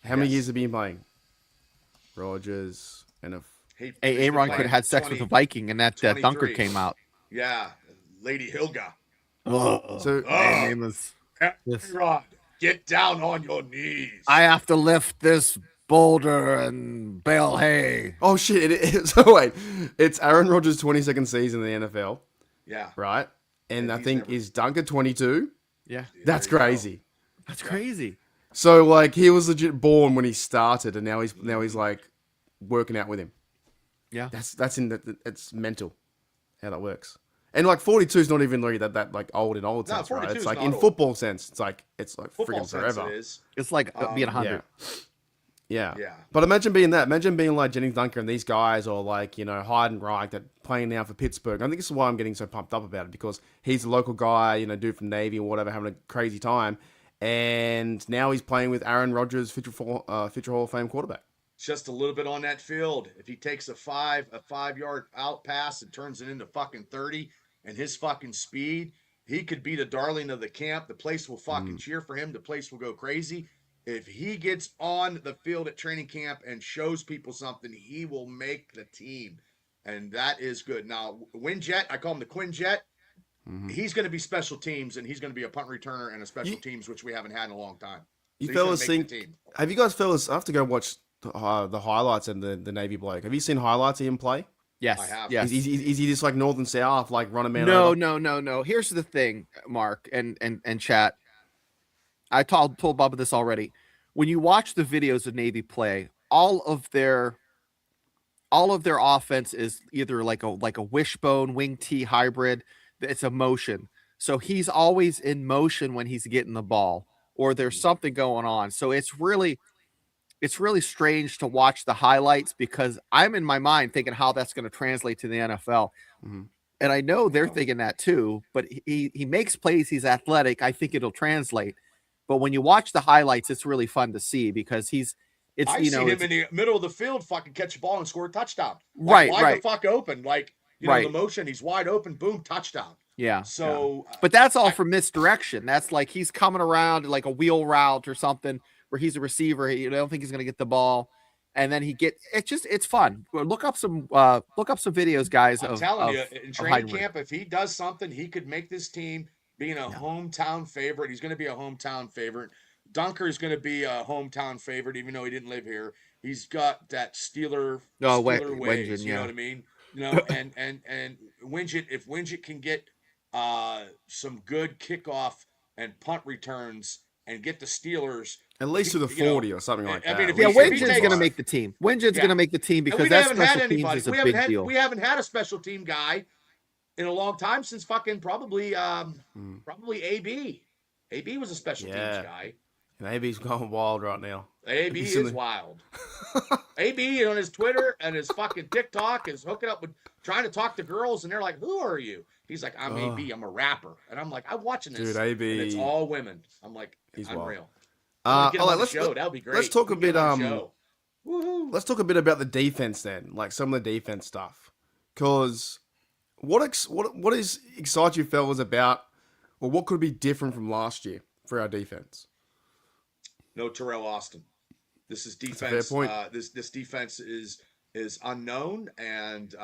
How many years have he been playing? Rodgers and Aaron could have had sex with a Viking and that Dunker came out. Yeah. Lady Hilga. Name is Rod, get down on your knees. I have to lift this boulder and bale hay. Oh shit! So wait, it's Aaron Rodgers' 22nd season in the NFL. Yeah. Right, and I think is Dunker 22. Yeah, that's crazy. That's crazy. So he was legit born when he started, and now he's like working out with him. Yeah, it's mental how that works. And 42 is not even really that old in old sense, right? It's in football sense, it's like freaking forever. It's like being 100. Yeah. But imagine being that. Imagine being like Jennings Dunker and these guys, or Heidenreich that playing now for Pittsburgh. I think this is why I'm getting so pumped up about it, because he's a local guy, dude from Navy or whatever, having a crazy time. And now he's playing with Aaron Rodgers, future Hall of Fame quarterback. Just a little bit on that field. If he takes a 5-yard out pass and turns it into fucking 30 and his fucking speed, he could be the darling of the camp. The place will fucking cheer for him. The place will go crazy. If he gets on the field at training camp and shows people something, he will make the team. And that is good. Now, Winjet, I call him the Quinjet. He's going to be special teams, and he's going to be a punt returner and a special teams, which we haven't had in a long time. You fellas have you guys fellas, I have to go watch the highlights and the Navy bloke. Have you seen highlights of him play? Yes. I have. Yes. Is he just like north and south, like run a man No, over? no. Here's the thing, Mark and chat. I told Bubba this already. When you watch the videos of Navy play, all of their offense is either like a wishbone wing T hybrid. It's a motion. So he's always in motion when he's getting the ball, or there's something going on. So it's really strange to watch the highlights because I'm in my mind thinking how that's going to translate to the NFL. Mhm. And I know they're thinking that too, but he makes plays, he's athletic. I think it'll translate. But when you watch the highlights, it's really fun to see because I seen him in the middle of the field fucking catch the ball and score a touchdown. Like, wide the fuck open. Like, the motion, he's wide open, boom, touchdown. Yeah. So, but that's all from misdirection. That's like he's coming around like a wheel route or something where he's a receiver. I don't think he's going to get the ball. And then it's fun. Look up some videos, guys. I'm telling you, in training camp, if he does something, he could make this team being a hometown favorite. He's going to be a hometown favorite. Dunker is going to be a hometown favorite, even though he didn't live here. He's got that Steeler ways. Wingen, you know what I mean? And Wingett, if Wingett can get some good kickoff and punt returns and get the Steelers at least to the 40 or something like that. Wingett's going to make the team. Wingett's going to make the team because that special teams is a big deal. We haven't had a special team guy in a long time since fucking probably AB. AB was a special teams guy. And AB's going wild right now. AB is wild. AB on his Twitter and his fucking TikTok is hooking up with trying to talk to girls, and they're like, "Who are you?" He's like, "I'm AB. I'm a rapper." And I'm like, "I'm watching this, dude, AB, and it's all women." I'm like, he's unreal. Let's That'd be great. Let's talk a bit. Let's talk a bit about the defense then, like some of the defense stuff. Because what excites you fellas about, or what could be different from last year for our defense? No Terrell Austin. This is defense. That's a fair point. This defense is unknown, and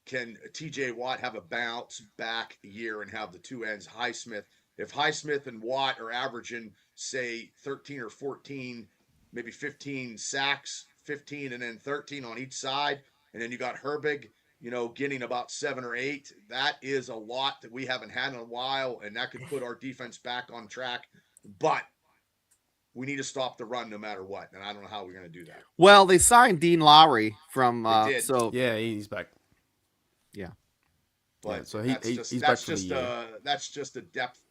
can TJ Watt have a bounce back year and have the two ends? Highsmith. If Highsmith and Watt are averaging, say, 13 or 14, maybe 15 sacks, 15 and then 13 on each side, and then you got Herbig, getting about 7 or 8, that is a lot that we haven't had in a while, and that could put our defense back on track. But we need to stop the run no matter what, and I don't know how we're going to do that. Well, they signed Dean Lowry from yeah, he's back. Yeah, but so he's back for the year. That's just a depth,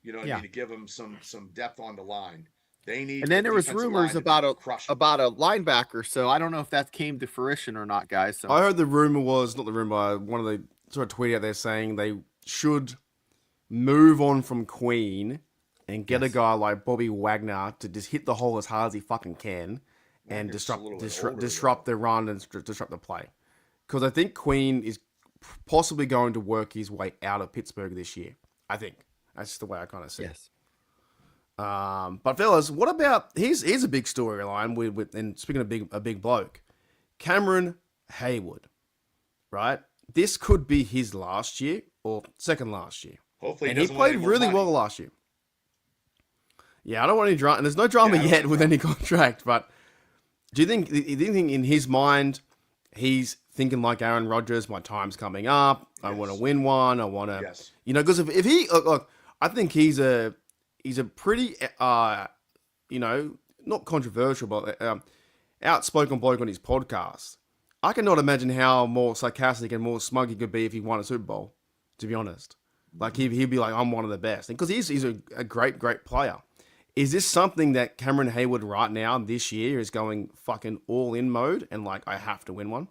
to give them some depth on the line. They need. And then there was rumors about a linebacker, so I don't know if that came to fruition or not, guys. So I heard the rumor was not the rumor. One of the sort of tweet out there saying they should move on from Queen and get a guy like Bobby Wagner to just hit the hole as hard as he fucking can and disrupt the run and disrupt the play. Because I think Queen is possibly going to work his way out of Pittsburgh this year. I think. That's just the way I kind of see it. But fellas, what about here's a big storyline with and speaking of a big bloke, Cameron Haywood, right? This could be his last year or second last year. Hopefully, he played really well last year. Yeah, I don't want any drama, and there's no drama yet with any contract. But do you think in his mind he's thinking like Aaron Rodgers? My time's coming up. I want to win one. I want to, because if he look, I think he's a pretty not controversial, but outspoken bloke on his podcast. I cannot imagine how more sarcastic and more smug he could be if he won a Super Bowl. To be honest, like he'd be like, I'm one of the best, because he's a great player. Is this something that Cameron Haywood right now this year is going fucking all in mode and like I have to win one?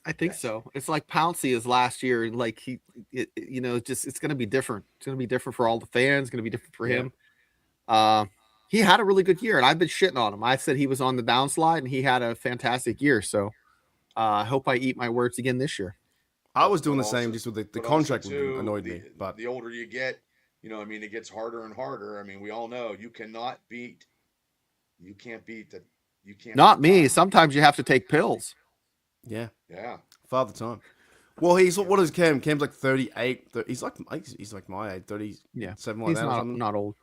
I think so. It's like Pouncey is last year. Like it's going to be different. It's going to be different for all the fans. It's going to be different for him. He had a really good year, and I've been shitting on him. I said he was on the downslide, and he had a fantastic year. So I hope I eat my words again this year. I was doing the same, just with the contract annoyed me. But the older you get, it gets harder and harder. I mean, we all know you can't beat that. You can't. Not me. Sometimes you have to take pills. Yeah. Father time. Well, what is Cam? Cam's like 38. He's like my age, 30. Yeah, 7 like he's that. Not old.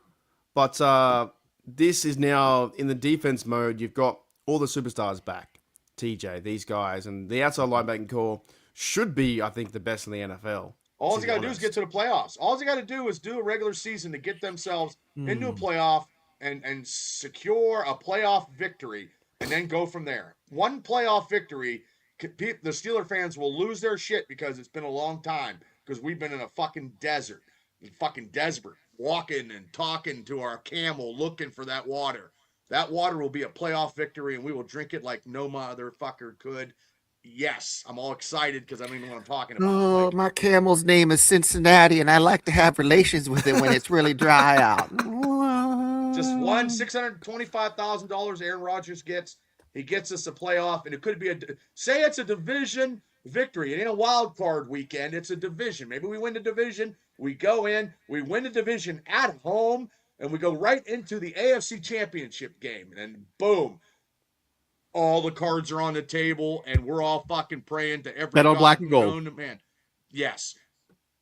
But this is now in the defense mode. You've got all the superstars back. TJ, these guys, and the outside linebacking core should be, I think, the best in the NFL. All to you be got to do is honest. get to the playoffs. All you got to do is do a regular season to get themselves into a playoff and secure a playoff victory, and then go from there. One playoff victory, the Steeler fans will lose their shit because it's been a long time, because we've been in a fucking desert, walking and talking to our camel looking for that water. That water will be a playoff victory, and we will drink it like no motherfucker could. Yes, I'm all excited because I don't even know what I'm talking about. Oh, Like, my camel's name is Cincinnati, and I like to have relations with it when it's really dry out. just one $625,000 Aaron Rodgers gets. He gets us a playoff, and it could be say it's a division victory. It ain't a wild card weekend. It's a division. Maybe we win the division. We go in, we win the division at home, and we go right into the AFC Championship game. And boom, all the cards are on the table, and we're all fucking praying to every Bet on God black and gold. known to man. Yes.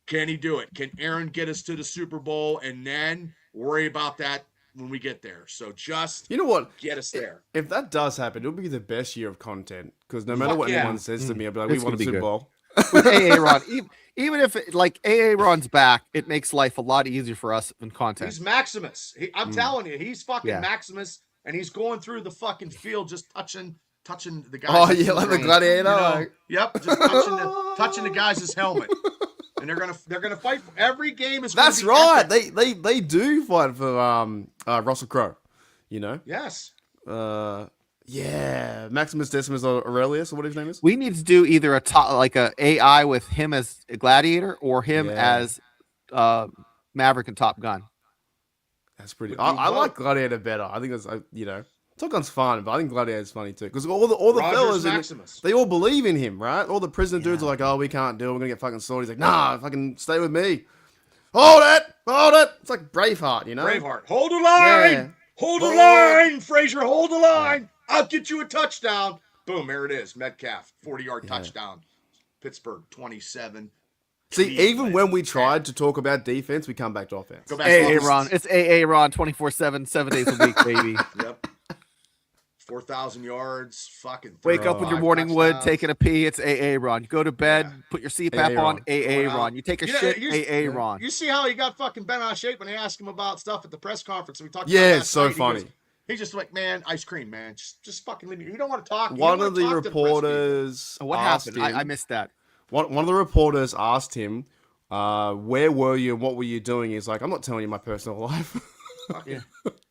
Can he do it? Can Aaron get us to the Super Bowl and then worry about that when we get there? So just You know what? get us there. If that does happen, it'll be the best year of content because no matter Fuck what yeah. anyone says to me, I'll be like, we It's won gonna a be Super good. Bowl. With Aaron, even if like Aaron's back, it makes life a lot easier for us in content. He's Maximus. I'm telling you, he's fucking Yeah. Maximus, and he's going through the fucking field just touching the guys. Oh, yeah, like the gladiator. Yep, just touching the guys' helmet. And they're gonna fight. Every game is. That's gonna be right. epic. They do fight for Russell Crowe. You know. Yes. Yeah, Maximus Decimus Aurelius, or what his name is. We need to do either a top, like a AI with him as a gladiator or him Yeah. as Maverick and Top Gun. That's pretty. Would I you like vote? Gladiator better. I think that's Top Gun's fun, but I think Gladiator's funny too because all the Rogers fellas in it, Maximus. they all believe in him, right? All the prisoner dudes are like, oh, we can't do it. We're gonna get fucking slaughtered. He's like, nah, fucking stay with me. Hold it. It's like Braveheart, you know. Braveheart. Hold the line. Yeah. Hold the line, Frazier. Hold the line. I'll get you a touchdown. Boom, there it is. Metcalf, 40-yard touchdown. Pittsburgh, 27. See, even Cleveland, when we tried to talk about defense, we come back to offense. Go back to AA offense. Ron. It's AA Ron 24/7, 7 days a week, baby. Yep. 4,000 yards. Fucking. Wake up with your 35 morning wood, touchdowns. taking a pee. It's AA Ron. Go to bed, put your CPAP AA on. Ron. AA Going out. Ron. You take a You know, shit. you- AA Ron. You see how he got fucking bent out of shape when they asked him about stuff at the press conference? We talked Yeah, about it's last so night. He funny. goes- He's just like, man, ice cream, man. Just fucking leave me. You don't want to talk. You One don't of wanna the talk to press people. reporters. What asked happened? I him- missed that. One of the reporters asked him, where were you and what were you doing? He's like, I'm not telling you my personal life. Fucking-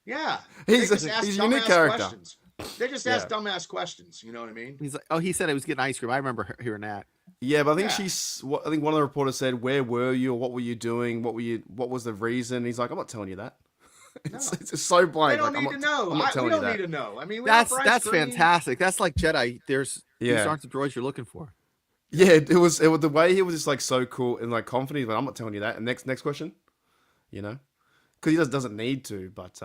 Yeah. He's They just a- ask he's a unique dumbass character. questions. They just ask dumbass questions. You know what I mean? He's like, oh, he said he was getting ice cream. I remember hearing that. Yeah, but I think Yeah. I think one of the reporters said, "Where were you? Or what were you doing? What was the reason?" He's like, "I'm not telling you that." It's just so They blank. don't Like, need I'm to not- know. I'm not We telling don't you need that. to know. I mean, we have ice That's cream. fantastic. That's like Jedi. These Yeah. aren't the droids you're looking for. Yeah, it was the way he was just like so cool and like confident. He's like, I'm not telling you that. And next question, you know, because he doesn't need to. But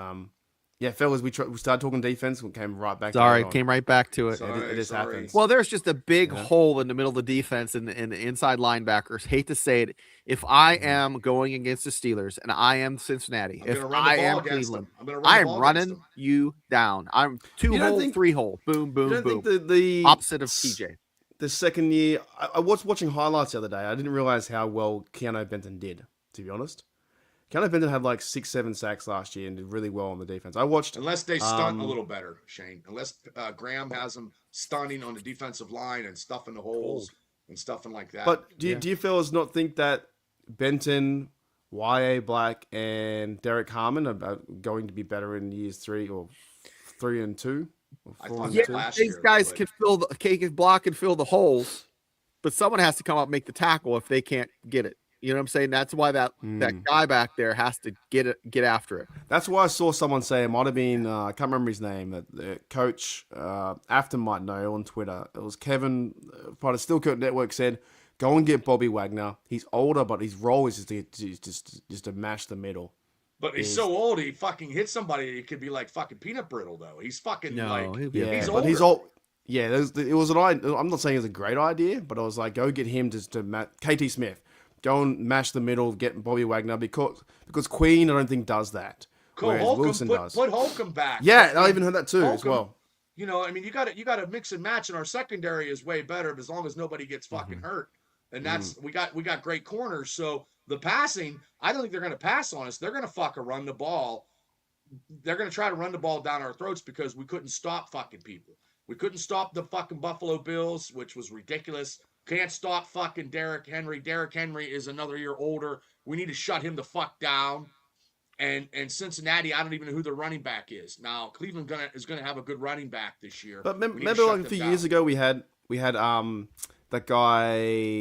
yeah, fellas, we started talking defense. We came right back. Sorry, to came right back to it. Sorry. it just happens. Well, there's just a big hole in the middle of the defense and the inside linebackers. Hate to say it. If I am going against the Steelers and I am Cincinnati, I'm if gonna run the I ball am against Cleveland, them. I'm gonna run I the am ball against running them. you down. I'm two You don't hole, think- three hole. Boom, You boom, don't boom. think the Opposite of TJ. the second year, I was watching highlights the other day. I didn't realize how well Keanu Benton did, to be honest. Keanu Benton had like 6-7 sacks last year and did really well on the defense. I watched. Unless they stunt a little better, Shane. Unless Graham has them stunning on the defensive line and stuffing the holes and stuffing like that. But do you fellas not think that Benton, Y.A. Black, and Derek Harmon are going to be better in years 3 or 3 and 2? Or I 4 thought and that 2? last These year, guys but- can fill the cake and block and fill the holes, but someone has to come up and make the tackle if they can't get it. You know what I'm saying? That's why that guy back there has to get after it. That's why I saw someone say it might have been I can't remember his name. That the coach Afton might know on Twitter. It was Kevin, part of Steel Curtain Network, said, "Go and get Bobby Wagner. He's older, but his role is just to mash the middle." But he's so old, he fucking hit somebody. He could be like fucking peanut brittle, though. He's fucking like, he'll be Yeah, he's but older. he's old. Yeah, it was an idea. I'm not saying it was a great idea, but I was like, go get him to KT Smith. Go and mash the middle, get Bobby Wagner because Queen I don't think does that. Cool. Whereas Holcomb, Wilson does. put Holcomb back. Yeah, I even heard that too as Holcomb- well. You know, I mean, you got to mix and match, and our secondary is way better as long as nobody gets fucking hurt. And that's we got great corners. So the passing, I don't think they're going to pass on us. They're going to fucking run the ball. They're going to try to run the ball down our throats because we couldn't stop fucking people. We couldn't stop the fucking Buffalo Bills, which was ridiculous. Can't stop fucking Derrick Henry. Derrick Henry is another year older. We need to shut him the fuck down. And Cincinnati, I don't even know who the running back is. Now, Cleveland is gonna have a good running back this year. But remember, like a few years ago, we had that guy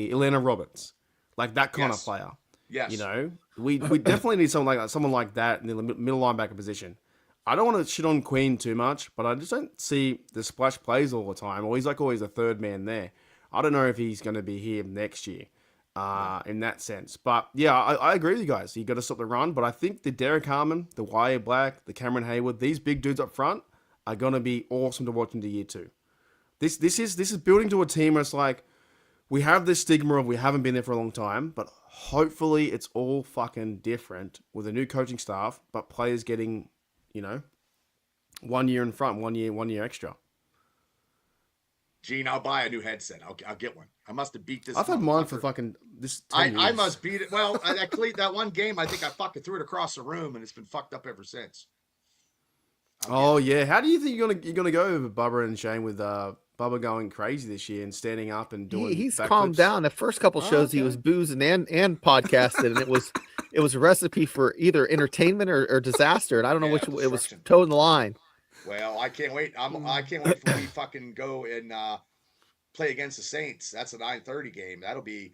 Atlanta Roberts, like that kind of player. Yes. You know, we definitely need someone like that in the middle linebacker position. I don't want to shit on Queen too much, but I just don't see the splash plays all the time. Or he's like always the third man there. I don't know if he's going to be here next year. In that sense. But yeah, I agree with you guys. You got to stop the run. But I think the Derek Harmon, the Wyatt Black, the Cameron Hayward, these big dudes up front are going to be awesome to watch into year 2. This is building to a team where it's like, we have this stigma of we haven't been there for a long time, but hopefully it's all fucking different with a new coaching staff, but players getting, 1 year in front, 1 year extra. Gene, I'll buy a new headset. I'll get one. I must have beat this. I've had mine for fucking this 10 years. I must beat it. Well, that one game, I think I fucking threw it across the room, and it's been fucked up ever since. Yeah. How do you think you're gonna go over Bubba and Shane with Bubba going crazy this year and standing up and doing? He's backflips? calmed down. The first couple shows he was boozing and podcasted, and it was a recipe for either entertainment or disaster. And I don't know which it was toeing the line. Well, I can't wait. I can't wait for we fucking go and play against the Saints. That's a 9:30 game. That'll be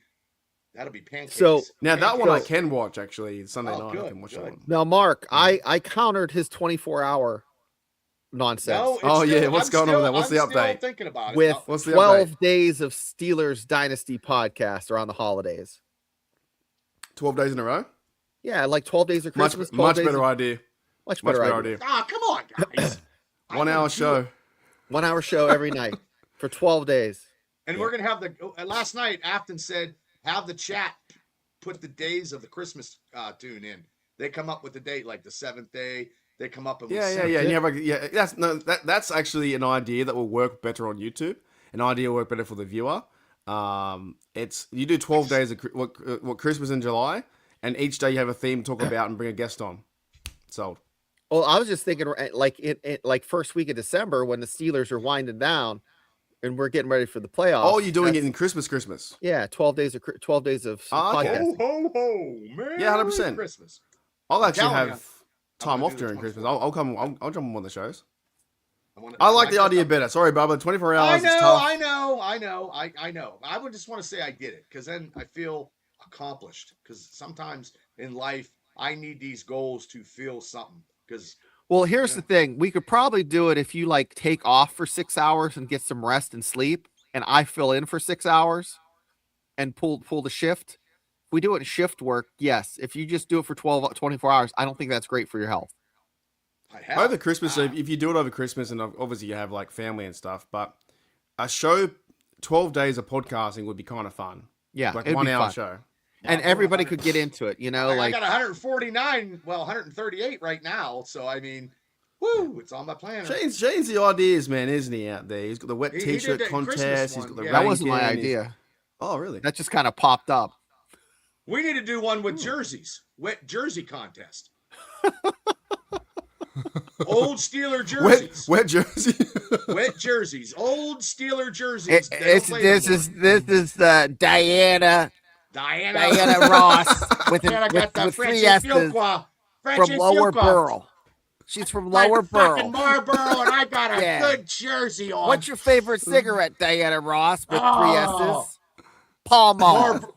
pancakes. So now that one I can watch actually Sunday night. Good, I can watch that one. Now, Mark, I countered his 24-hour nonsense. No, what's going on with that? What's the update? Still thinking about it. With What's the 12 update? days of Steelers Dynasty podcast around the holidays. 12 days in a row. Yeah, like 12 days of Christmas. Much better idea. Much better idea. Come on, guys. 1 hour show. 1 hour show every night for 12 days. And we're gonna have last night. Afton said have the chat put the days of the Christmas tune in. They come up with the date, like the 7th day. They come up and Yeah. And you have that's actually an idea that will work better on YouTube. An idea will work better for the viewer. It's you do 12 days of what Christmas in July, and each day you have a theme to talk about and bring a guest on. Sold. Well, I was just thinking, like first week of December when the Steelers are winding down, and we're getting ready for the playoffs. Oh, you're doing it in Christmas. Yeah, 12 days of podcast. Ho, man. Yeah, 100%. Christmas. I'll actually telling have you, time I'm gonna off do during this Christmas. once. I'll come. I'll jump on one of the shows. I I like the idea better. Sorry, Bubba. 24 hours. It's tough. I know. I would just want to say I did it because then I feel accomplished. Because sometimes in life I need these goals to feel something. Because Well, here's the thing. We could probably do it if you like take off for 6 hours and get some rest and sleep, and I fill in for 6 hours and pull the shift. If we do it in shift work, yes. If you just do it for 24 hours, I don't think that's great for your health. Over Christmas, if you do it over Christmas, and obviously you have like family and stuff, but a show, 12 days of podcasting would be kind of fun. Yeah, like it'd 1 be hour fun. show. And everybody could get into it, I got 149, 138 right now. So I mean, woo, it's on my planner. Shane's the ideas, man, isn't he? Out there, he's got the wet He T-shirt did that contest. Christmas He's one, got the yeah. That rain wasn't my can, idea. Oh, really? That just kind of popped up. We need to do one with jerseys, wet jersey contest. Old Steeler jerseys, Wet jersey. wet jerseys, old Steeler jerseys. This is Diana Diana Ross with Diana got the with 3 Frenchie S's Fuqua. from Lower Borough. She's from Lower Borough. Fucking Marlboro, and I got a Yeah. good jersey on. What's your favorite cigarette, Diana Ross, with 3 Oh. S's? Paul Mall.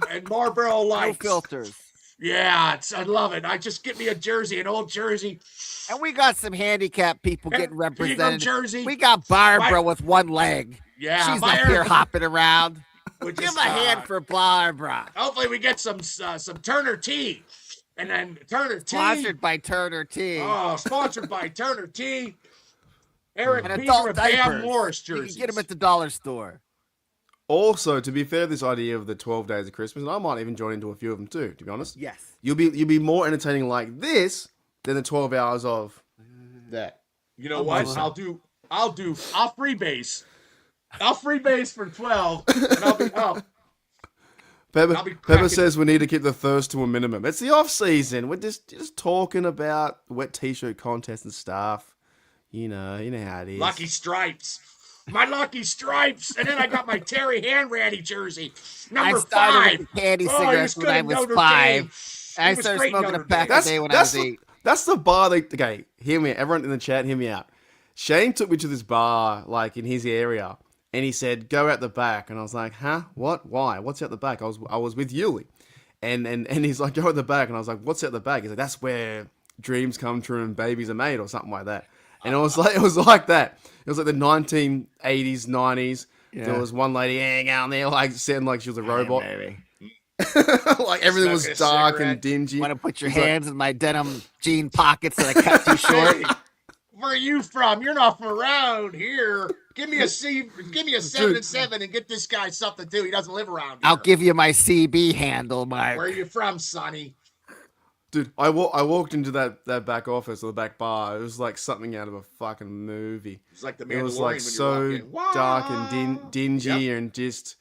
And Marlboro No Lights. filters. Yeah, I love it. I just get me a jersey, an old jersey. And we got some handicapped people getting Here you go, represented. jersey. We got Barbara with 1 leg. Yeah, She's buy up her. here hopping around. We Give just, a hand for Barbara. Hopefully, we get some Turner tea, and then Turner tea. Sponsored by Turner Tea. Oh, sponsored by Turner Tea. Eric And Peter adult and Bam diapers. Morris You jerseys. can get them at the dollar store. Also, to be fair, this idea of the 12 days of Christmas, and I might even join into a few of them too. To be honest, Yes. you'll be more entertaining like this than the 12 hours of that. You know what? I'll freebase. I'll freebase for 12, and I'll be up. Pepper, I'll be Pepper cracking- says we need to keep the thirst to a minimum. It's the off season. We're just talking about wet t-shirt contests and stuff. You know how it is. Lucky Stripes. My Lucky Stripes. And then I got my Terry Hanratty jersey. Number I started 5. with candy Oh, cigarettes he when I good was at Notre 5. Dame. I He was started great in smoking a Notre pack Dame. a day when I was 8. That's the bar. Okay, hear me. Everyone in the chat, hear me out. Shane took me to this bar, like in his area, and he said, "Go out the back." And I was like, "Huh? What? Why? What's out the back?" I was with Yuli, and he's like, "Go out the back," and I was like, "What's out the back?" He's like, "That's where dreams come true and babies are made," or something like that. And it was like that. It was like the 1980s, 90s. Yeah. There was one lady hanging out there, like sounding like she was a robot. Baby. Like everything was Smoking a dark cigarette. and dingy. Want to put your He's like- hands in my denim jean pockets that I cut too short? Hey, where are you from? You're not from around here. Give me a 7 and 7 and get this guy something too. He doesn't live around here. I'll give you my CB handle, Mark. Where are you from, Sonny? Dude, I walked into that back office or the back bar. It was like something out of a fucking movie. It's like the It was Mandalorian like when so you're walking. dark and dingy Yep. and just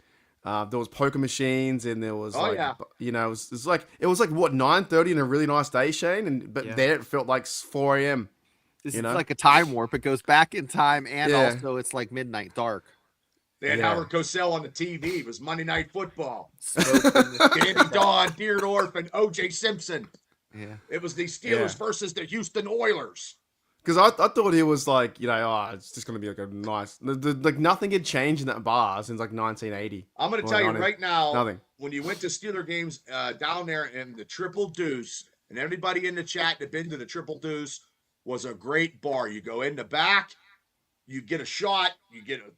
there was poker machines and there was Oh, like yeah. it was like what 9:30 and a really nice day, Shane, but Yeah. there it felt like 4 a.m. This you is know? like a time warp. It goes back in time, and Yeah. also it's like midnight dark. They had Yeah. Howard Cosell on the TV. It was Monday Night Football. Smoking. Danny Dawn, Deerdorf, and O.J. Simpson. Yeah. It was the Steelers Yeah. versus the Houston Oilers. Because I thought he was like, it's just gonna be like a nice, like nothing had changed in that bar since like 1980. I'm going to Well, tell you nothing. right now, Nothing. when you went to Steeler games down there in the Triple Deuce, and everybody in the chat that been to the Triple Deuce was a great bar. You go in the back, you get a shot, you get a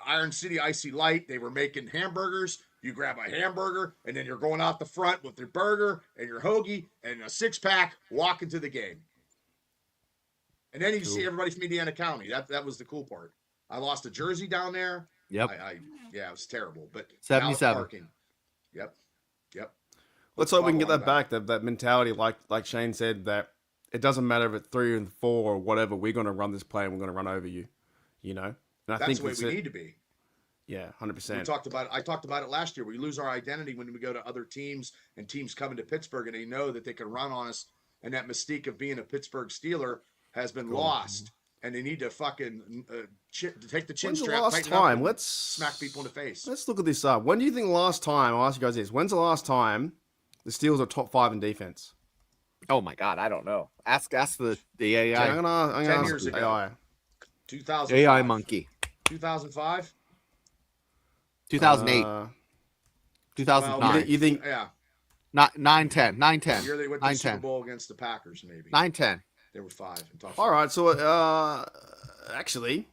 Iron City Icy Light. They were making hamburgers. You grab a hamburger, and then you're going out the front with your burger and your hoagie and a 6-pack, walking to the game. And then you see everybody from Indiana County. That was the cool part. I lost a jersey down there. Yep. Yeah, it was terrible. But now it's 77. parking. Yep. Let's hope we can get Bubble that on back. That mentality, like Shane said, that it doesn't matter if it's 3 and 4 or whatever. We're gonna run this play and we're gonna run over you. You know. And I That's think the way that's we it. need to be. Yeah, We 100%. talked about it. I talked about it last year. We lose our identity when we go to other teams and teams coming to Pittsburgh and they know that they can run on us, and that mystique of being a Pittsburgh Steeler has been lost. And they need to fucking take the chin When's the strap. last tighten up, time? and Let's smack people in the face. Let's look at this up. When do you think the last time? I'll ask you guys this. When's the last time the Steelers are top 5 in defense? Oh my God, I don't know. Ask the Okay, AI I'm gonna 10 ask years the ago. AI. 2005. AI monkey. 2005. 2008, Uh, 2009, you think? Yeah. not 9-10, 9-10, The year they went to the Super 9-10, Bowl against the Packers, maybe. 9-10. They were 5. And top All 5. right. So actually,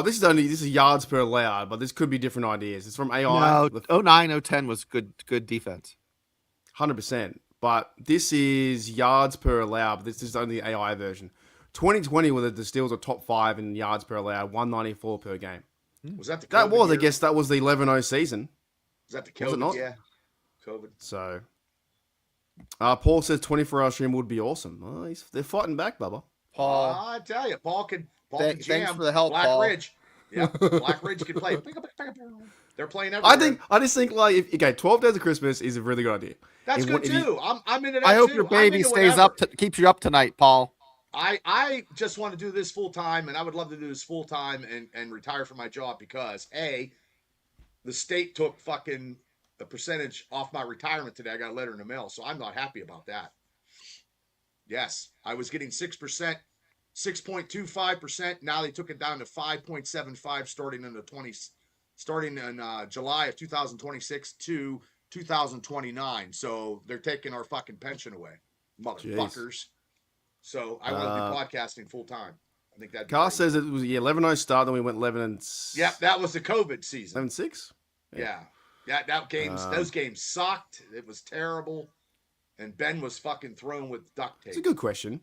this is yards per allowed, but this could be different ideas. It's from AI. No, 09, 010 was good defense. 100%. But this is yards per allowed. But this is only the AI version. 2020, where the Steelers are top 5 in yards per allowed, 194 per game. Was that the That COVID was, I year? guess, that was the 11-0 season. Was that the Was it COVID? not? Yeah. COVID. So, Paul says 24-hour stream would be awesome. Oh, they're fighting back, Bubba. Paul, I tell you, Paul can Thanks jam. for the help, Black Paul. Ridge. Yeah, Black Ridge can play. They're playing everywhere. I just think like, 12 days of Christmas is a really good idea. That's If- good if you- too. I'm into that I hope too. your I'm baby into stays whatever. keeps you up tonight, Paul. I just want to do this full time, and I would love to do this full time and retire from my job because the state took fucking a percentage off my retirement today. I got a letter in the mail, so I'm not happy about that. Yes, I was getting 6%, 6.25%. Now they took it down to 5.75 starting in July of 2026 to 2029. So they're taking our fucking pension away, motherfuckers. So I want to be podcasting full time. I think that. Carl says it was 11-0 start, then we went 11 and Yeah, that was the COVID season. 11-6. Yeah. Those games sucked. It was terrible. And Ben was fucking thrown with duct tape. It's a good question.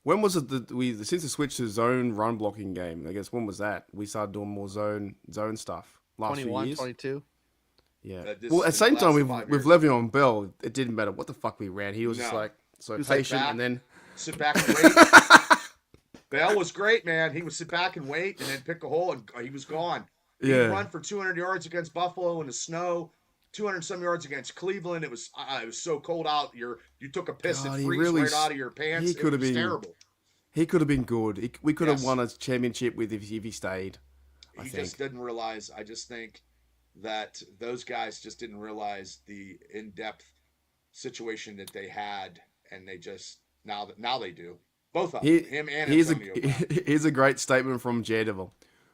When was it that since the switch to zone run blocking game? I guess when was that? We started doing more zone stuff. Last 21, few years. 22. Yeah. This Well, at the is same the time, last with 5 years. Le'Veon Bell, it didn't matter what the fuck we ran. He was just No. like so was like patient, that. and then Sit back and wait. Bell was great, man. He would sit back and wait, and then pick a hole, and he was gone. He'd run for 200 yards against Buffalo in the snow, 200 some yards against Cleveland. It was so cold out. You took a piss and freeze right out of your pants. It was terrible. He could have been good. We could have Yes. won a championship with if he stayed. He just didn't realize. I just think that those guys just didn't realize the in-depth situation that they had, and they just now they do. Both of them, him and Antonio Brown. Here's a great statement from Daredevil.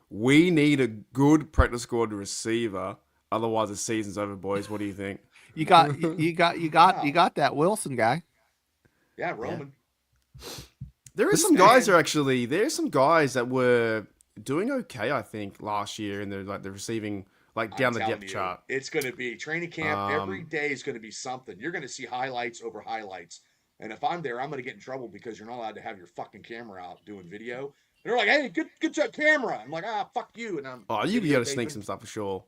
We need a good practice squad receiver, otherwise the season's over, boys. What do you think? You got that Wilson guy. Yeah, Roman. There's some guys that were doing okay, I think, last year, and they're like the receiving, like down the depth chart. It's going to be training camp. Every day is going to be something. You're going to see highlights over highlights. And if I'm there, I'm going to get in trouble because you're not allowed to have your fucking camera out doing video. And they're like, "Hey, get your camera." I'm like, "Fuck you." And I'm you'd be able to sneak some stuff for sure.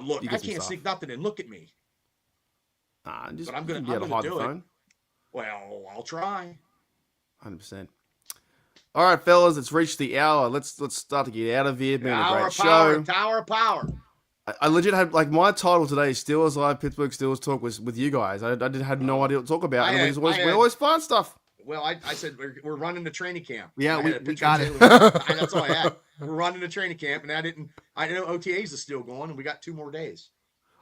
Look, I can't sneak nothing and look at me. But I'm going be able to hide the phone. it. Well, I'll try. 100%. All right, fellas, it's reached the hour. Let's start to get out of here. Been a great show. Tower of Power. I legit had my title today, Steelers Live Pittsburgh Steelers Talk, was with you guys. I had no idea what to talk about. We always find stuff. Well, I said we're running the training camp. Yeah, we got it. That's all I had. We're running the training camp, and I know OTAs is still going, and we got 2 more days.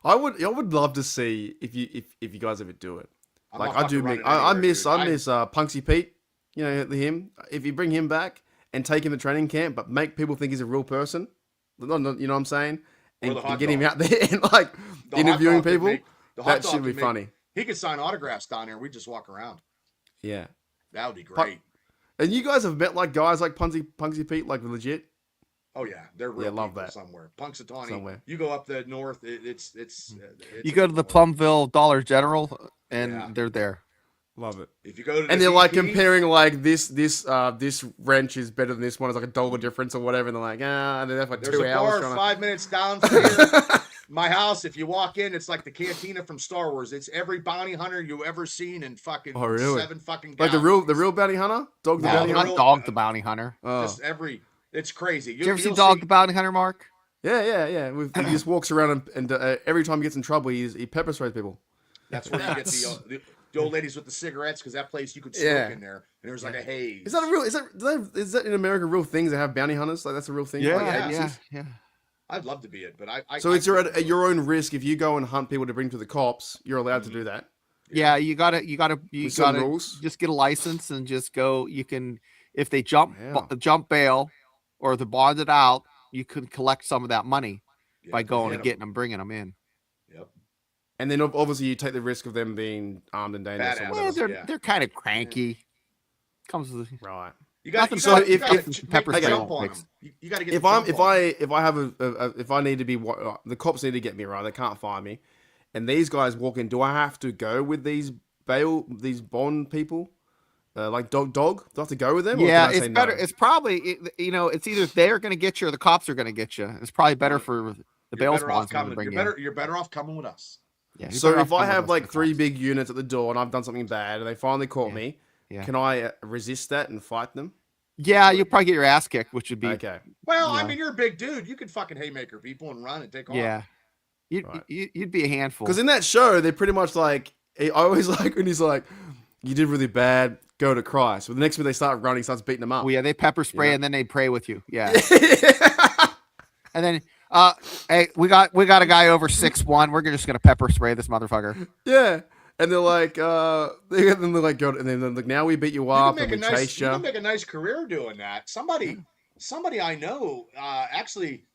I would love to see if you guys ever do it. I miss Punksy Pete. You know him. If you bring him back and take him to training camp, but make people think he's a real person, you know what I'm saying, and get him out there and like interviewing people. That should be funny. He could sign autographs down there, and we just walk around. Yeah, that would be great. And you guys have met like guys like Punksy Pete, like legit. Oh yeah, they're real. Love that somewhere. Punxsutawney. Somewhere. You go up the north. It's you go to the Plumville Dollar General, and they're there. Love it. If you go to and they're like comparing like this wrench is better than this one. It's like $1 difference or whatever. And they're like, and they're there for 2 hours. There's a bar 5 minutes down from here. My house. If you walk in, it's like the cantina from Star Wars. It's every bounty hunter you ever seen in fucking 7 fucking. Like the real bounty hunter, Dog the bounty hunter. Dog the bounty hunter. Just it's crazy. Did you ever see Dog the bounty hunter, Mark? Yeah. He just walks around and every time he gets in trouble, he pepper sprays people. That's where you get the old ladies with the cigarettes, because that place you could smoke in there, and there's like a haze. Is that a real? Is that in America real things that have bounty hunters? Like that's a real thing. Yeah. I'd love to be it, but So it's at your own risk. If you go and hunt people to bring to the cops, you're allowed to do that. Yeah, you gotta rules. just get a license and just go. You can, if they jump bail or they're bonded out, you can collect some of that money by going and getting them, bringing them in. Yep. And then obviously you take the risk of them being armed and dangerous. Or whatever. Well, they're kind of cranky. Comes with right. You got to jump on them. You got to get. If I need to be, the cops need to get me right. They can't find me, and these guys walk in. Do I have to go with these bond people, like dog? Do I have to go with them? Yeah, it's better. No? It's probably it's either they're going to get you or the cops are going to get you. It's probably better for the bail bonds to bring you. You're better off coming with us. Yeah, so if I have like 3 big units at the door and I've done something bad and they finally caught me. Yeah. Can I resist that and fight them? Yeah, you'll probably get your ass kicked, which would be okay. Well, I mean, you're a big dude. You could fucking haymaker people and run and take off. Yeah, you'd be a handful. Because in that show, they're pretty much like, I always like when he's like, "You did really bad. Go to Christ." But the next minute they start running, starts beating them up. Well, yeah, they pepper spray and then they pray with you. Yeah. And then, hey, we got a guy over 6'1". We're just gonna pepper spray this motherfucker. Yeah. And they're like, go, and then like, now we beat you up and we chased you. You can make a nice career doing that. Somebody I know, actually,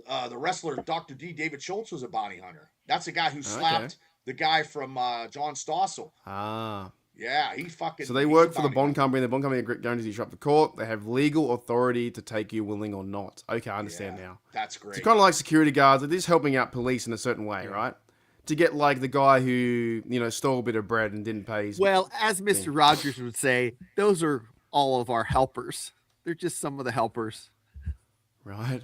the wrestler Dr. D. David Schultz was a bounty hunter. That's the guy who slapped the guy from John Stossel. Ah. Yeah, he fucking. So they work for the bond company. The bond company guarantees you show up to court. They have legal authority to take you, willing or not. Okay, I understand now. That's great. It's kind of like security guards. They're just helping out police in a certain way, right? To get like the guy who stole a bit of bread and didn't pay his. Well, as Mr. Rogers would say, those are all of our helpers. They're just some of the helpers. Right.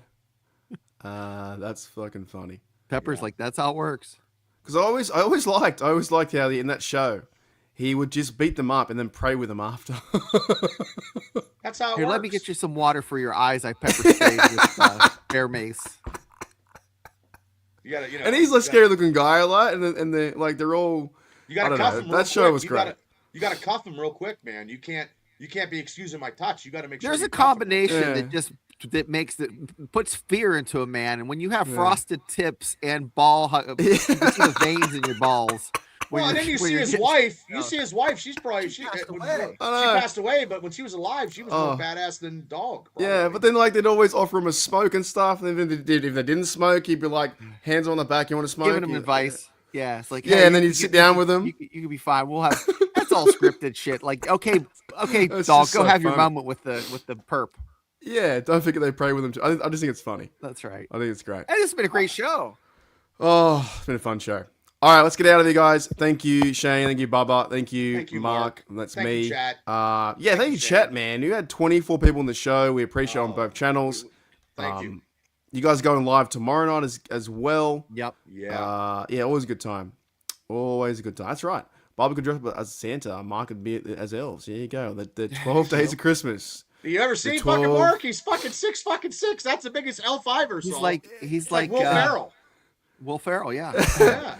That's fucking funny. Pepper's like, that's how it works. Because I always liked how in that show he would just beat them up and then pray with them after. That's how it Here, works. let me get you some water for your eyes. I pepper sprayed with bear mace. You gotta, And he's a scary looking guy, like, and they like they're all. You gotta I don't cuff know. him. That real show quick. was You great. gotta cuff him real quick, man. You can't be excusing my touch. You gotta make sure. There's you a cuff him. combination Yeah. that puts fear into a man, and when you have Yeah. frosted tips and you see the veins in your balls. Well, and then you see his wife. You see his wife. She's probably she passed she away. passed away, but when she was alive, she was more badass than dog. Probably. Yeah, but then like they'd always offer him a smoke and stuff. And then if they didn't smoke, he'd be like, hands on the back, you want to smoke? Giving him advice. Yeah, it's like Yeah, hey, and then you you'd sit can- down with him. You can be fine. We'll have that's all scripted shit. Like okay, It's dog, just go so have your funny. moment with the perp. Yeah, don't forget they pray with him too. I just think it's funny. That's right. I think it's great. And it's been a great show. Oh, it's been a fun show. All right, let's get out of here, guys. Thank you, Shane. Thank you, Bubba. Thank you, Mark. That's Thank me. you, Chat. Yeah, thank you, Chat, man. You had 24 people in the show. We appreciate it on both channels. Thank you. You guys going live tomorrow night as well. Yep. Yeah. Yeah, always a good time. Always a good time. That's right. Bubba could dress up as Santa. Mark could be as elves. There you go. The 12 days of Christmas. Do you ever see 12 fucking Mark? He's fucking 6'6". That's the biggest elf I've ever saw. He's like like Will Ferrell. Will Ferrell, yeah. Yeah.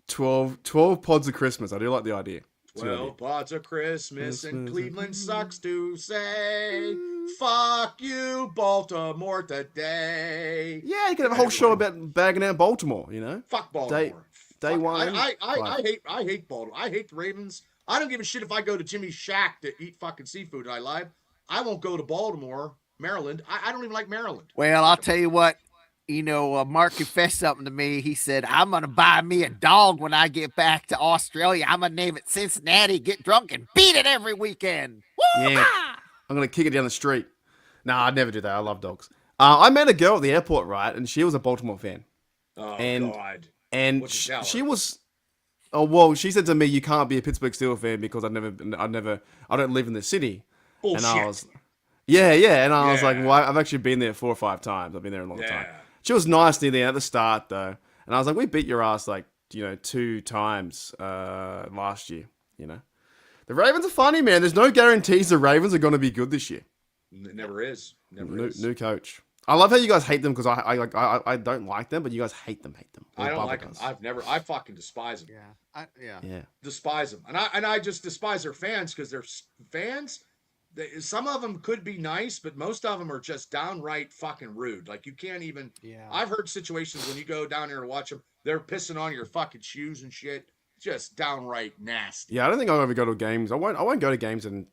12 pods of Christmas. I do like the idea. It's a good idea. 12 pods of Christmas and Christmas. Cleveland sucks to say. Fuck you, Baltimore today. Yeah, you could have a whole show about bagging out Baltimore, you know? Fuck Baltimore. Day Fuck- one. I hate Baltimore. I hate the Ravens. I don't give a shit if I go to Jimmy's Shack to eat fucking seafood and I live. I won't go to Baltimore, Maryland. I don't even like Maryland. Well, I'll tell you what. Mark confessed something to me. He said, I'm going to buy me a dog when I get back to Australia. I'm going to name it Cincinnati, get drunk, and beat it every weekend. Woo-ha! Yeah. I'm going to kick it down the street. Nah, I'd never do that. I love dogs. I met a girl at the airport, right? And she was a Baltimore fan. Oh, And- God. And What'd you tell her? she was... Oh, well, she said to me, you can't be a Pittsburgh Steelers fan because I don't live in the city. Bullshit. And I was... Yeah. And I was like, Yeah. well, I've actually been there 4 or 5 times. I've been there a long time. Yeah. She was nice near the end at the start, though. And I was like, we beat your ass, 2 times last year, you know. The Ravens are funny, man. There's no guarantees the Ravens are going to be good this year. It never is. Never is. New coach. I love how you guys hate them because I don't like them, but you guys hate them. I don't Bubba like them. does. I fucking despise them. Yeah. Despise them. And I just despise their fans because they're fans. Some of them could be nice, but most of them are just downright fucking rude. Like you can't even. Yeah. I've heard situations when you go down there to watch them, they're pissing on your fucking shoes and shit. Just downright nasty. Yeah, I don't think I'll ever go to games. I won't go to games in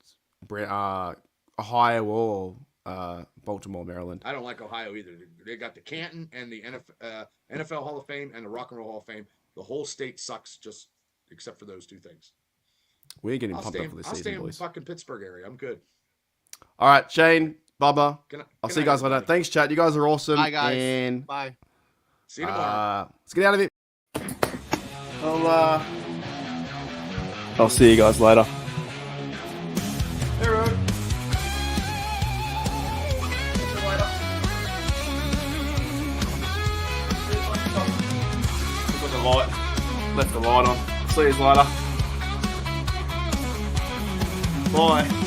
Ohio or Baltimore, Maryland. I don't like Ohio either. They got the Canton and the NFL Hall of Fame and the Rock and Roll Hall of Fame. The whole state sucks, just except for those 2 things. We're getting I'll pumped stay, up for this I'll stay season, in boys. fucking Pittsburgh area. I'm good. All right, Shane, Bubba. I'll see you night, guys later. everybody. Thanks, chat. You guys are awesome. Bye, guys. And Bye. See you tomorrow. let's get out of it. I'll see you guys later. Left the light on. See you later. Bye.